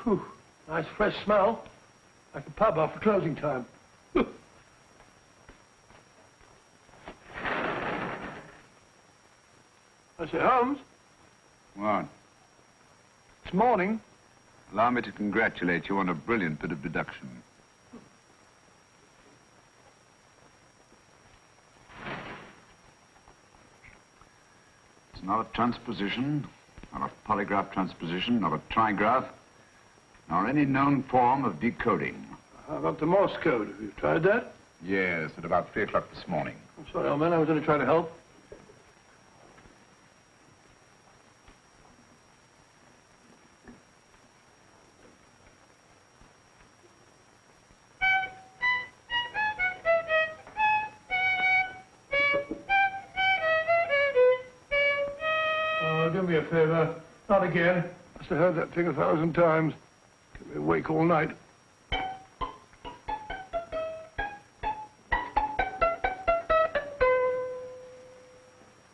Whew. Nice fresh smell. Like a pub after closing time. I say, Holmes, What? it's morning. Allow me to congratulate you on a brilliant bit of deduction. It's not a transposition, not a polygraph transposition, not a trigraph, nor any known form of decoding. How about the Morse code? Have you tried that? Yes, at about 3 o'clock this morning. I'm sorry, old man. I was only trying to help. Oh, do me a favor. Not again. Must have heard that thing 1,000 times. Kept me awake all night.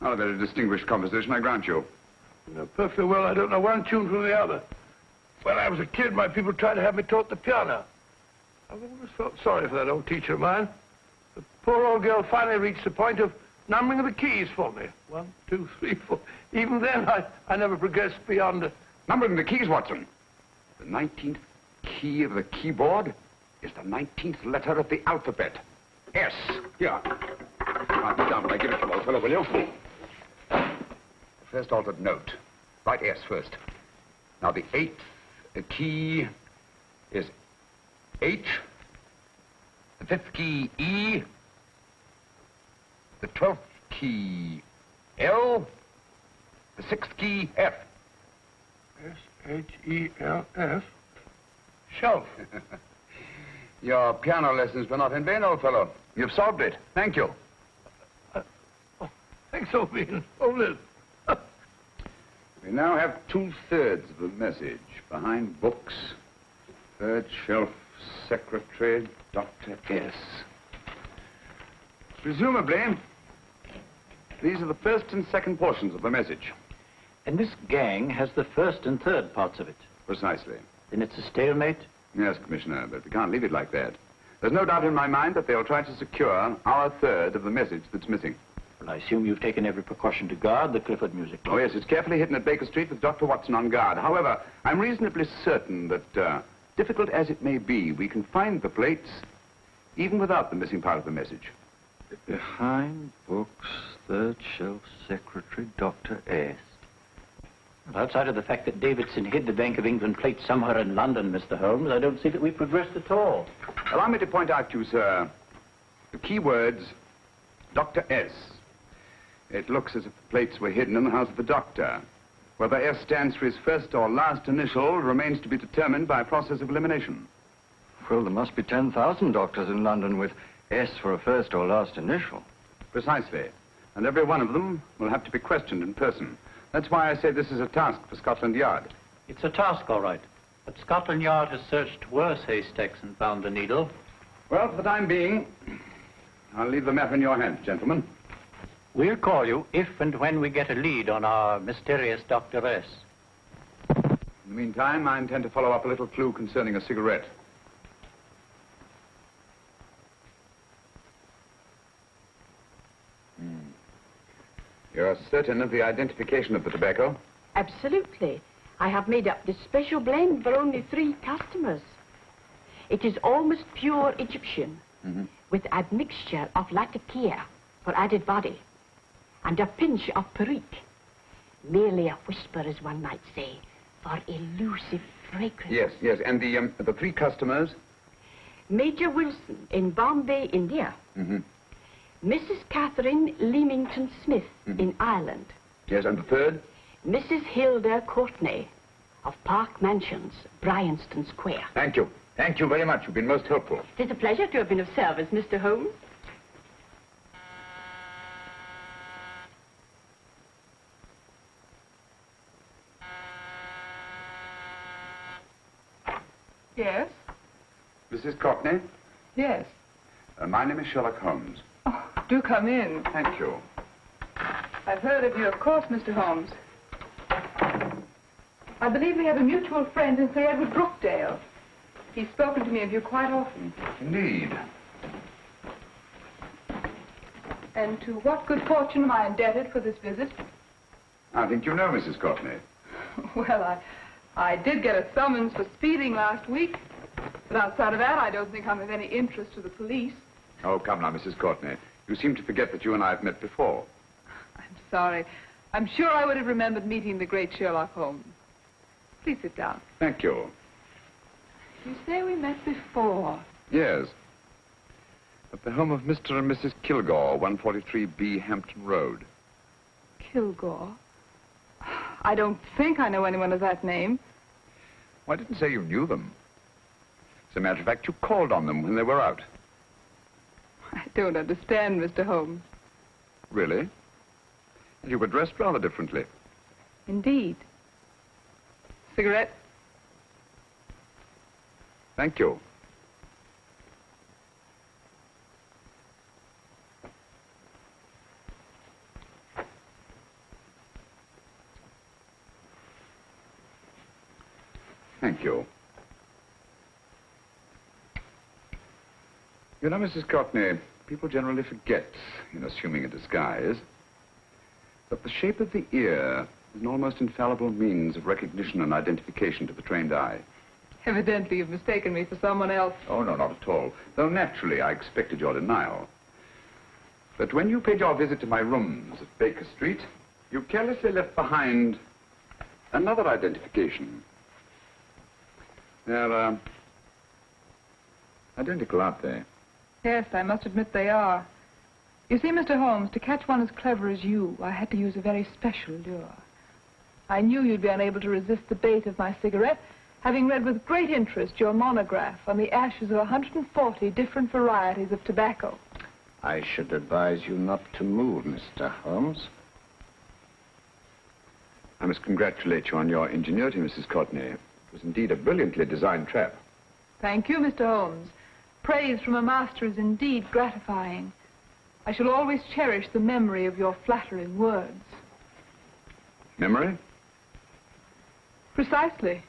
Not a very distinguished composition, I grant you. You know perfectly well I don't know one tune from the other. When I was a kid, my people tried to have me taught the piano. I've always felt sorry for that old teacher of mine. The poor old girl finally reached the point of numbering the keys for me. 1, 2, 3, 4. Even then, I never progressed beyond... Numbering the keys, Watson. The 19th key of the keyboard is the 19th letter of the alphabet. S. Here. Write it down when I give it to you, old fellow, will you? The first altered note. Write S first. Now, the 8th key is H. The 5th key, E. The 12th key, L. The 6th key, F. S-H-E-L-F. Shelf. Your piano lessons were not in vain, old fellow. You've solved it. Thank you. Thanks, old bean. Hold it. We now have 2/3 of the message. Behind books, third shelf, secretary, Dr. S. Presumably, these are the first and second portions of the message. And this gang has the first and third parts of it. Precisely. Then it's a stalemate? Yes, Commissioner, but we can't leave it like that. There's no doubt in my mind that they'll try to secure our third of the message that's missing. Well, I assume you've taken every precaution to guard the Clifford music box. Oh, yes, it's carefully hidden at Baker Street with Dr. Watson on guard. However, I'm reasonably certain that, difficult as it may be, we can find the plates even without the missing part of the message. Behind books, third shelf, secretary, Dr. S. Well, outside of the fact that Davidson hid the Bank of England plate somewhere in London, Mr. Holmes, I don't see that we've progressed at all. Allow me to point out to you, sir, the key words, Dr. S. It looks as if the plates were hidden in the house of the doctor. Whether S stands for his first or last initial remains to be determined by a process of elimination. Well, there must be 10,000 doctors in London with S for a first or last initial. Precisely. And every one of them will have to be questioned in person. That's why I say this is a task for Scotland Yard. It's a task, all right. But Scotland Yard has searched worse haystacks and found the needle. Well, for the time being, I'll leave the matter in your hands, gentlemen. We'll call you if and when we get a lead on our mysterious Dr. S. In the meantime, I intend to follow up a little clue concerning a cigarette. You're certain of the identification of the tobacco? Absolutely. I have made up this special blend for only 3 customers. It is almost pure Egyptian, with admixture of latakia for added body, and a pinch of perique. Merely a whisper, as one might say, for elusive fragrance. Yes, yes. And the 3 customers? Major Wilson in Bombay, India. Mrs. Catherine Leamington Smith in Ireland. Yes, and the 3rd? Mrs. Hilda Courtney of Park Mansions, Bryanston Square. Thank you. Thank you very much. You've been most helpful. It is a pleasure to have been of service, Mr. Holmes. Yes? Mrs. Courtney? Yes. My name is Sherlock Holmes. Oh, do come in. Thank you. I've heard of you, of course, Mr. Holmes. I believe we have a mutual friend in Sir Edward Brookdale. He's spoken to me of you quite often. Indeed. And to what good fortune am I indebted for this visit? I think you know Mrs. Courtney. Well, I did get a summons for speeding last week. But outside of that, I don't think I'm of any interest to the police. Oh, come now, Mrs. Courtney. You seem to forget that you and I have met before. I'm sorry. I'm sure I would have remembered meeting the great Sherlock Holmes. Please sit down. Thank you. You say we met before. Yes. At the home of Mr. and Mrs. Kilgore, 143B Hampton Road. Kilgore? I don't think I know anyone of that name. Well, I didn't say you knew them. As a matter of fact, you called on them when they were out. I don't understand, Mr. Holmes. Really? And you were dressed rather differently. Indeed. Cigarette? Thank you. Thank you. You know, Mrs. Courtney, people generally forget, in assuming a disguise, that the shape of the ear is an almost infallible means of recognition and identification to the trained eye. Evidently, you've mistaken me for someone else. Oh, no, not at all. Though naturally, I expected your denial. But when you paid your visit to my rooms at Baker Street, you carelessly left behind another identification. They're, identical, aren't they? Yes, I must admit they are. You see, Mr. Holmes, to catch one as clever as you, I had to use a very special lure. I knew you'd be unable to resist the bait of my cigarette, having read with great interest your monograph on the ashes of 140 different varieties of tobacco. I should advise you not to move, Mr. Holmes. I must congratulate you on your ingenuity, Mrs. Courtney. It was indeed a brilliantly designed trap. Thank you, Mr. Holmes. Praise from a master is indeed gratifying. I shall always cherish the memory of your flattering words. Memory? Precisely.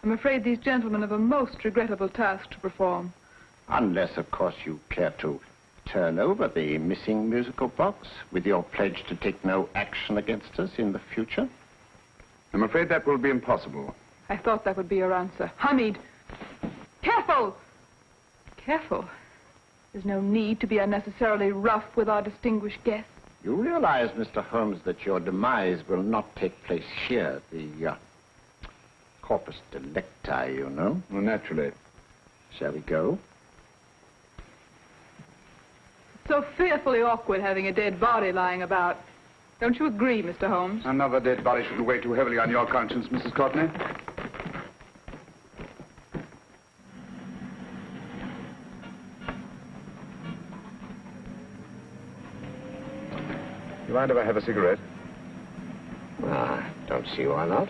I'm afraid these gentlemen have a most regrettable task to perform. Unless, of course, you care to turn over the missing musical box with your pledge to take no action against us in the future. I'm afraid that will be impossible. I thought that would be your answer. Hamid! Careful! Careful. There's no need to be unnecessarily rough with our distinguished guest. You realize, Mr. Holmes, that your demise will not take place here. The corpus delicti, you know. Well, naturally. Shall we go? It's so fearfully awkward having a dead body lying about. Don't you agree, Mr. Holmes? Another dead body shouldn't weigh too heavily on your conscience, Mrs. Courtney. You mind if I have a cigarette? Don't see why not.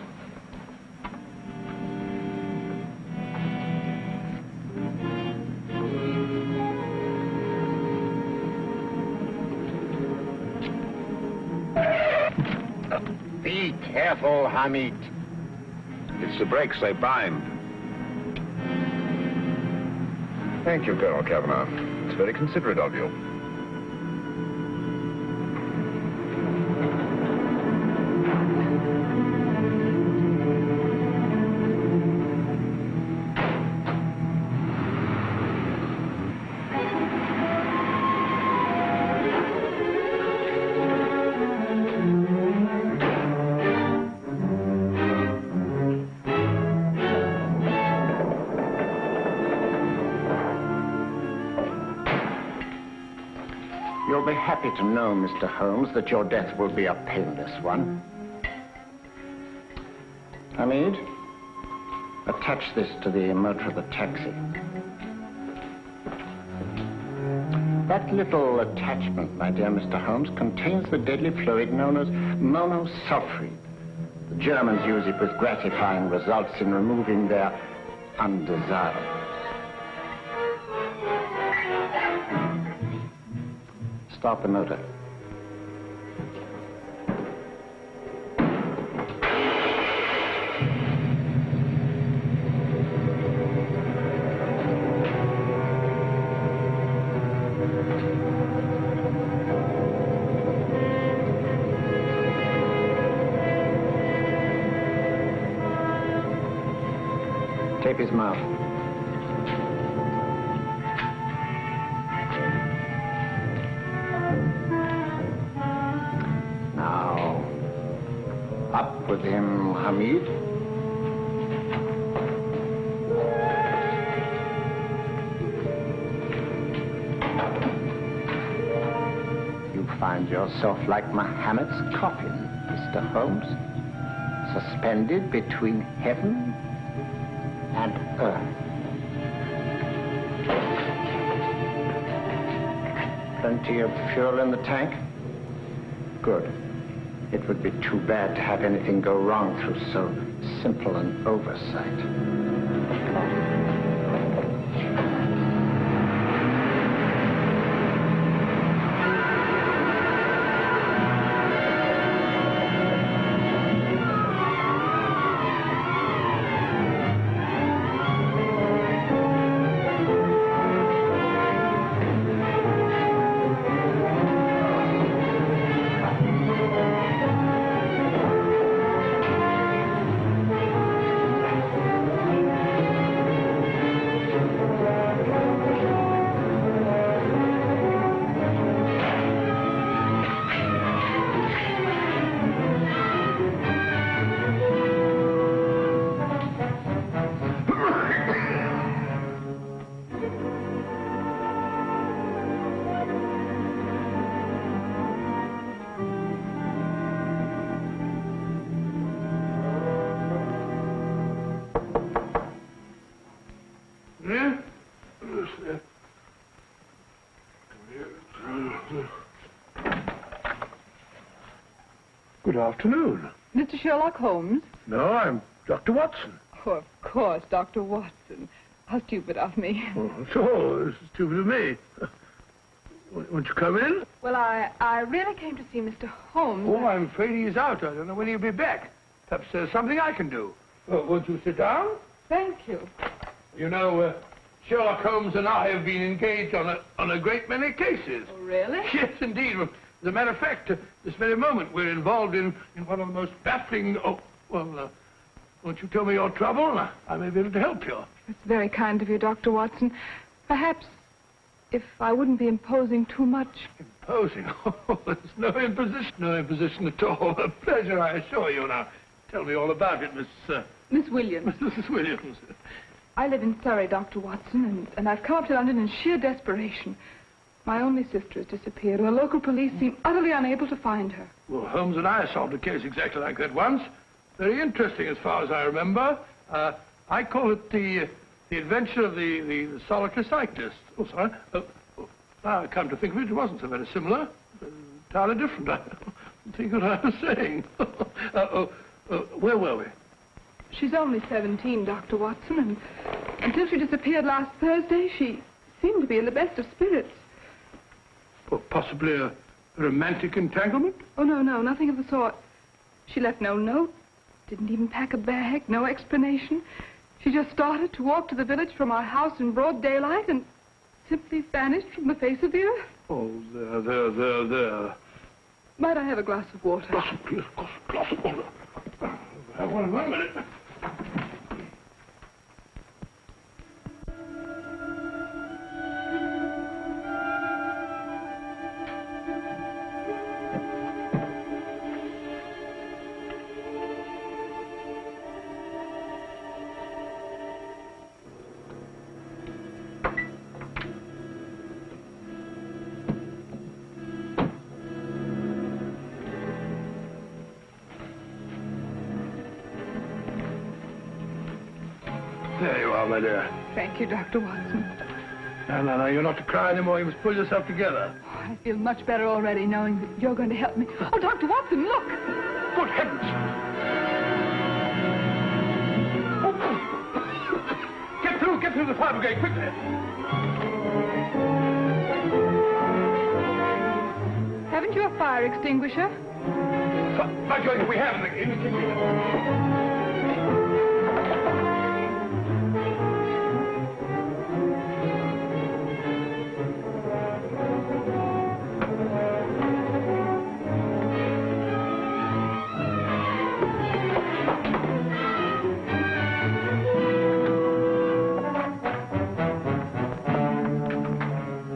Be careful, Hamid. It's the brakes, they bind. Thank you, Colonel Kavanagh. It's very considerate of you. You'll be happy to know, Mr. Holmes, that your death will be a painless one. Hamid, attach this to the motor of the taxi. That little attachment, my dear Mr. Holmes, contains the deadly fluid known as monosulfide. The Germans use it with gratifying results in removing their undesirables. Start the motor. Tape his mouth. Now, up with him, Hamid. You find yourself like Muhammad's coffin, Mr. Holmes, suspended between heaven and earth. Plenty of fuel in the tank? Good. It would be too bad to have anything go wrong through so simple an oversight. Good afternoon. Mr. Sherlock Holmes? No, I'm Dr. Watson. Oh, of course, Dr. Watson. How stupid of me. Oh, so, it's stupid of me. Won't you come in? Well, I really came to see Mr. Holmes. Oh, I'm afraid he's out. I don't know when he'll be back. Perhaps there's something I can do. Won't you sit down? Thank you. You know, Sherlock Holmes and I have been engaged on a great many cases. Oh, really? Yes, indeed. As a matter of fact, this very moment we're involved in one of the most baffling... Oh, well, won't you tell me your trouble? I may be able to help you. It's very kind of you, Dr. Watson. Perhaps if I wouldn't be imposing too much. Imposing? Oh, there's no imposition. No imposition at all. A pleasure, I assure you. Now, tell me all about it, Miss Williams. Mrs. Williams. I live in Surrey, Dr. Watson, and I've come up to London in sheer desperation. My only sister has disappeared, and the local police seem utterly unable to find her. Well, Holmes and I solved a case exactly like that once. Very interesting as far as I remember. I call it the adventure of the solitary cyclist. Oh, sorry. Now I come to think of it, it wasn't so very similar. Entirely different. I don't think what I was saying. Where were we? She's only 17, Dr. Watson, and until she disappeared last Thursday, she seemed to be in the best of spirits. Well, possibly a romantic entanglement? Oh, no, nothing of the sort. She left no note, didn't even pack a bag, no explanation. She just started to walk to the village from our house in broad daylight and simply vanished from the face of the earth. Oh, there. Might I have a glass of water? Glass of water. Have one in 1 minute. There you are, my dear. Thank you, Dr. Watson. No, you're not to cry anymore. You must pull yourself together. Oh, I feel much better already knowing that you're going to help me. Oh, Dr. Watson, look! Good heavens! Oh. Get through the fire brigade, quickly! Haven't you a fire extinguisher? By George, we have in the kitchen.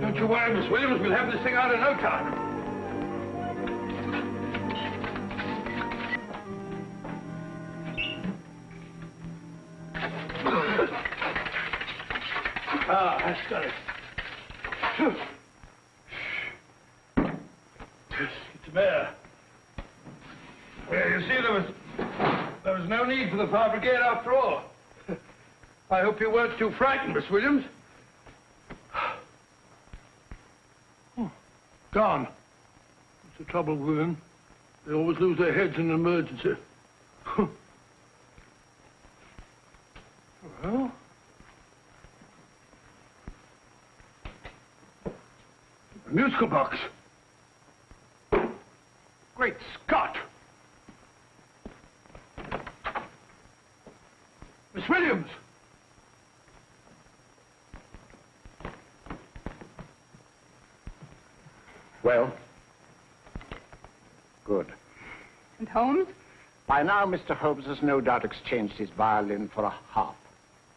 Don't you worry, Miss Williams. We'll have this thing out in no time. That's got it. Get some air. Well, you see, there was no need for the fire brigade after all. I hope you weren't too frightened, Miss Williams. Oh, gone. That's the trouble with women. They always lose their heads in an emergency. Well... a musical box. Great Scott! Miss Williams! Well? Good. And Holmes? By now, Mr. Holmes has no doubt exchanged his violin for a harp.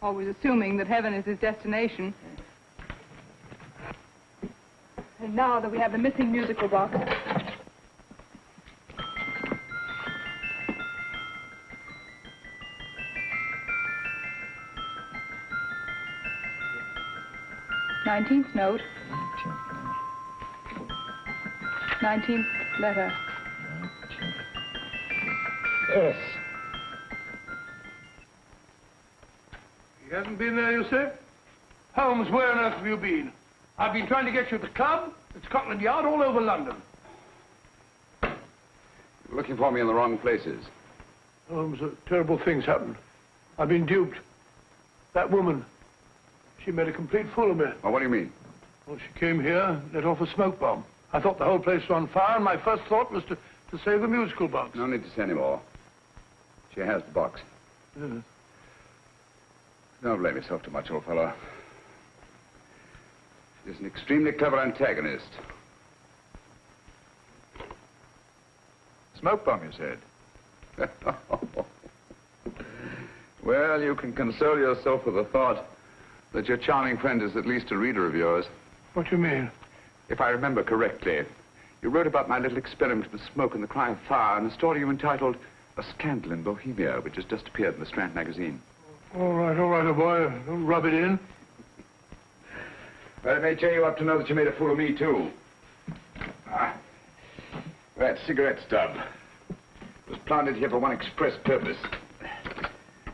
Always assuming that heaven is his destination. And now that we have the missing musical box. Nineteenth note. 19th letter. Yes. He hasn't been there, you say? Holmes, where on earth have you been? I've been trying to get you at the club, at Scotland Yard, all over London. You're looking for me in the wrong places. Holmes, terrible things happened. I've been duped. That woman, she made a complete fool of me. Well, what do you mean? Well, she came here, let off a smoke bomb. I thought the whole place was on fire, and my first thought was to save the musical box. No need to say any more. She has the box. Yes. Don't blame yourself too much, old fellow. She's an extremely clever antagonist. Smoke bomb, you said? Well, you can console yourself with the thought that your charming friend is at least a reader of yours. What do you mean? If I remember correctly, you wrote about my little experiment with smoke and the cry of fire in a story you entitled A Scandal in Bohemia, which has just appeared in the Strand Magazine. All right, old boy. Don't rub it in. Well, it may cheer you up to know that you made a fool of me, too. That cigarette stub was planted here for one express purpose.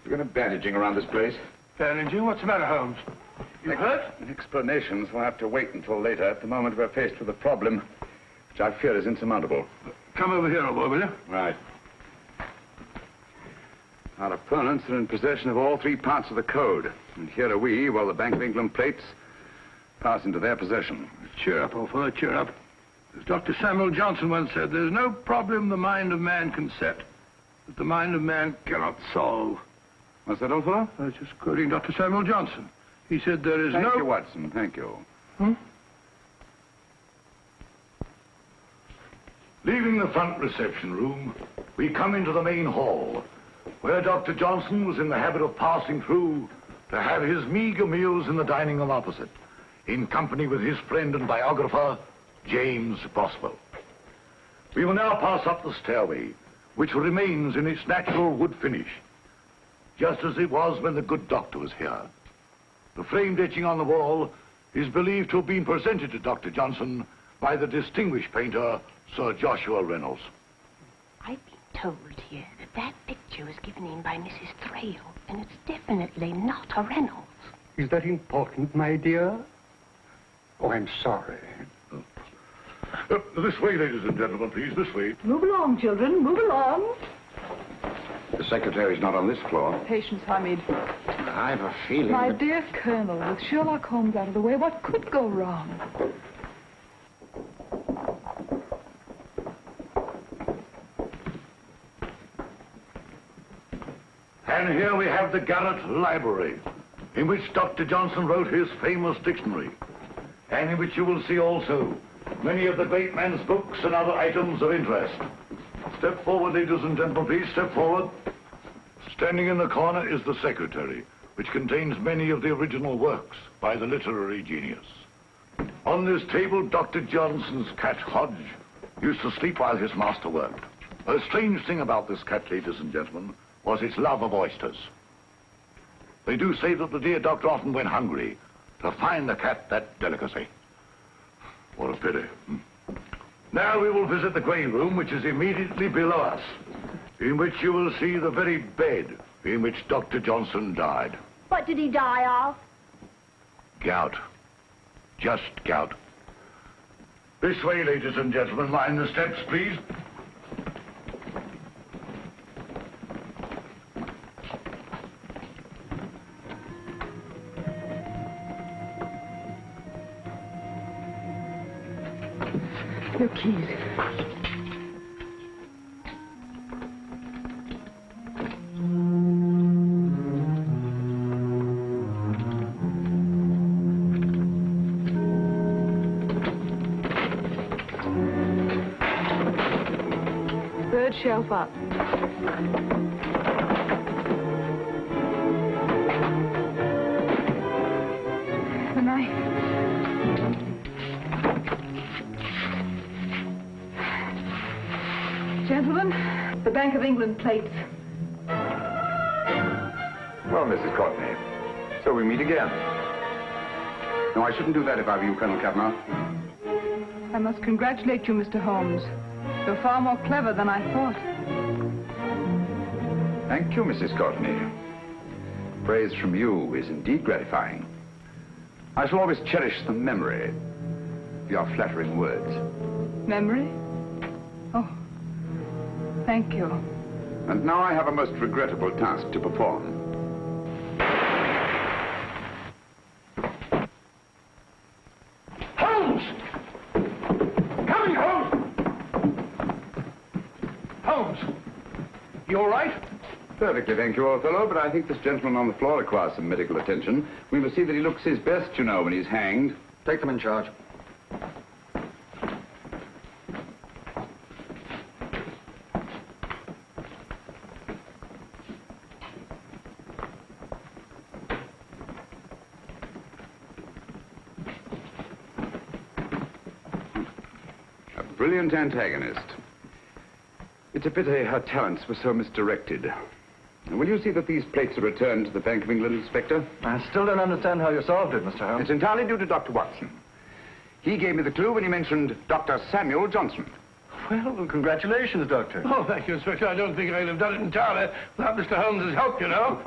We're going to bandaging around this place. Bandaging? What's the matter, Holmes? You hurt? Explanations will have to wait until later. At the moment, we're faced with a problem which I fear is insurmountable. Come over here, old boy, will you? Right. Our opponents are in possession of all three parts of the code. And here are we, while the Bank of England plates pass into their possession. Cheer up, old fellow, cheer up. As Dr. Samuel Johnson once said, there's no problem the mind of man can set that the mind of man cannot solve. What's that, old fellow? I was just quoting Dr. Samuel Johnson. He said there is Thank you, Watson. Thank you. Leaving the front reception room, we come into the main hall, where Dr. Johnson was in the habit of passing through to have his meager meals in the dining room opposite, in company with his friend and biographer, James Boswell. We will now pass up the stairway, which remains in its natural wood finish, just as it was when the good doctor was here. The framed etching on the wall is believed to have been presented to Dr. Johnson by the distinguished painter, Sir Joshua Reynolds. I've been told here that that picture was given in by Mrs. Thrale, and it's definitely not a Reynolds. Is that important, my dear? Oh, I'm sorry. This way, ladies and gentlemen, please, this way. Move along, children, move along. The secretary's not on this floor. Patience, Hamid. I've a feeling My that... dear Colonel, with Sherlock Holmes out of the way, what could go wrong? And here we have the Garrett Library, in which Dr. Johnson wrote his famous dictionary, and in which you will see also many of the great man's books and other items of interest. Step forward, ladies and gentlemen, please, step forward. Standing in the corner is the secretary, which contains many of the original works by the literary genius. On this table, Dr. Johnson's cat, Hodge, used to sleep while his master worked. A strange thing about this cat, ladies and gentlemen, was its love of oysters. They do say that the dear doctor often went hungry to find the cat that delicacy. What a pity. Now we will visit the grey room, which is immediately below us, in which you will see the very bed in which Dr. Johnson died. What did he die of? Gout. Just gout. This way, ladies and gentlemen. Mind the steps, please. Your keys. Third shelf up. The knife. Gentlemen, the Bank of England plates. Well, Mrs. Courtney, so we meet again. No, I shouldn't do that if I were you, Colonel Cavanaugh. I must congratulate you, Mr. Holmes. You're far more clever than I thought. Thank you, Mrs. Courtney. Praise from you is indeed gratifying. I shall always cherish the memory of your flattering words. Memory? Oh, thank you. And now I have a most regrettable task to perform. Holmes! Coming, Holmes! Holmes! You all right? Perfectly, thank you, old fellow, but I think this gentleman on the floor requires some medical attention. We must see that he looks his best, you know, when he's hanged. Take them in charge. A brilliant antagonist. It's a pity her talents were so misdirected. Will you see that these plates are returned to the Bank of England, Inspector? I still don't understand how you solved it, Mr. Holmes. It's entirely due to Dr. Watson. He gave me the clue when he mentioned Dr. Samuel Johnson. Well, congratulations, Doctor. Oh, thank you, Inspector. I don't think I'd have done it entirely without Mr. Holmes' help, you know.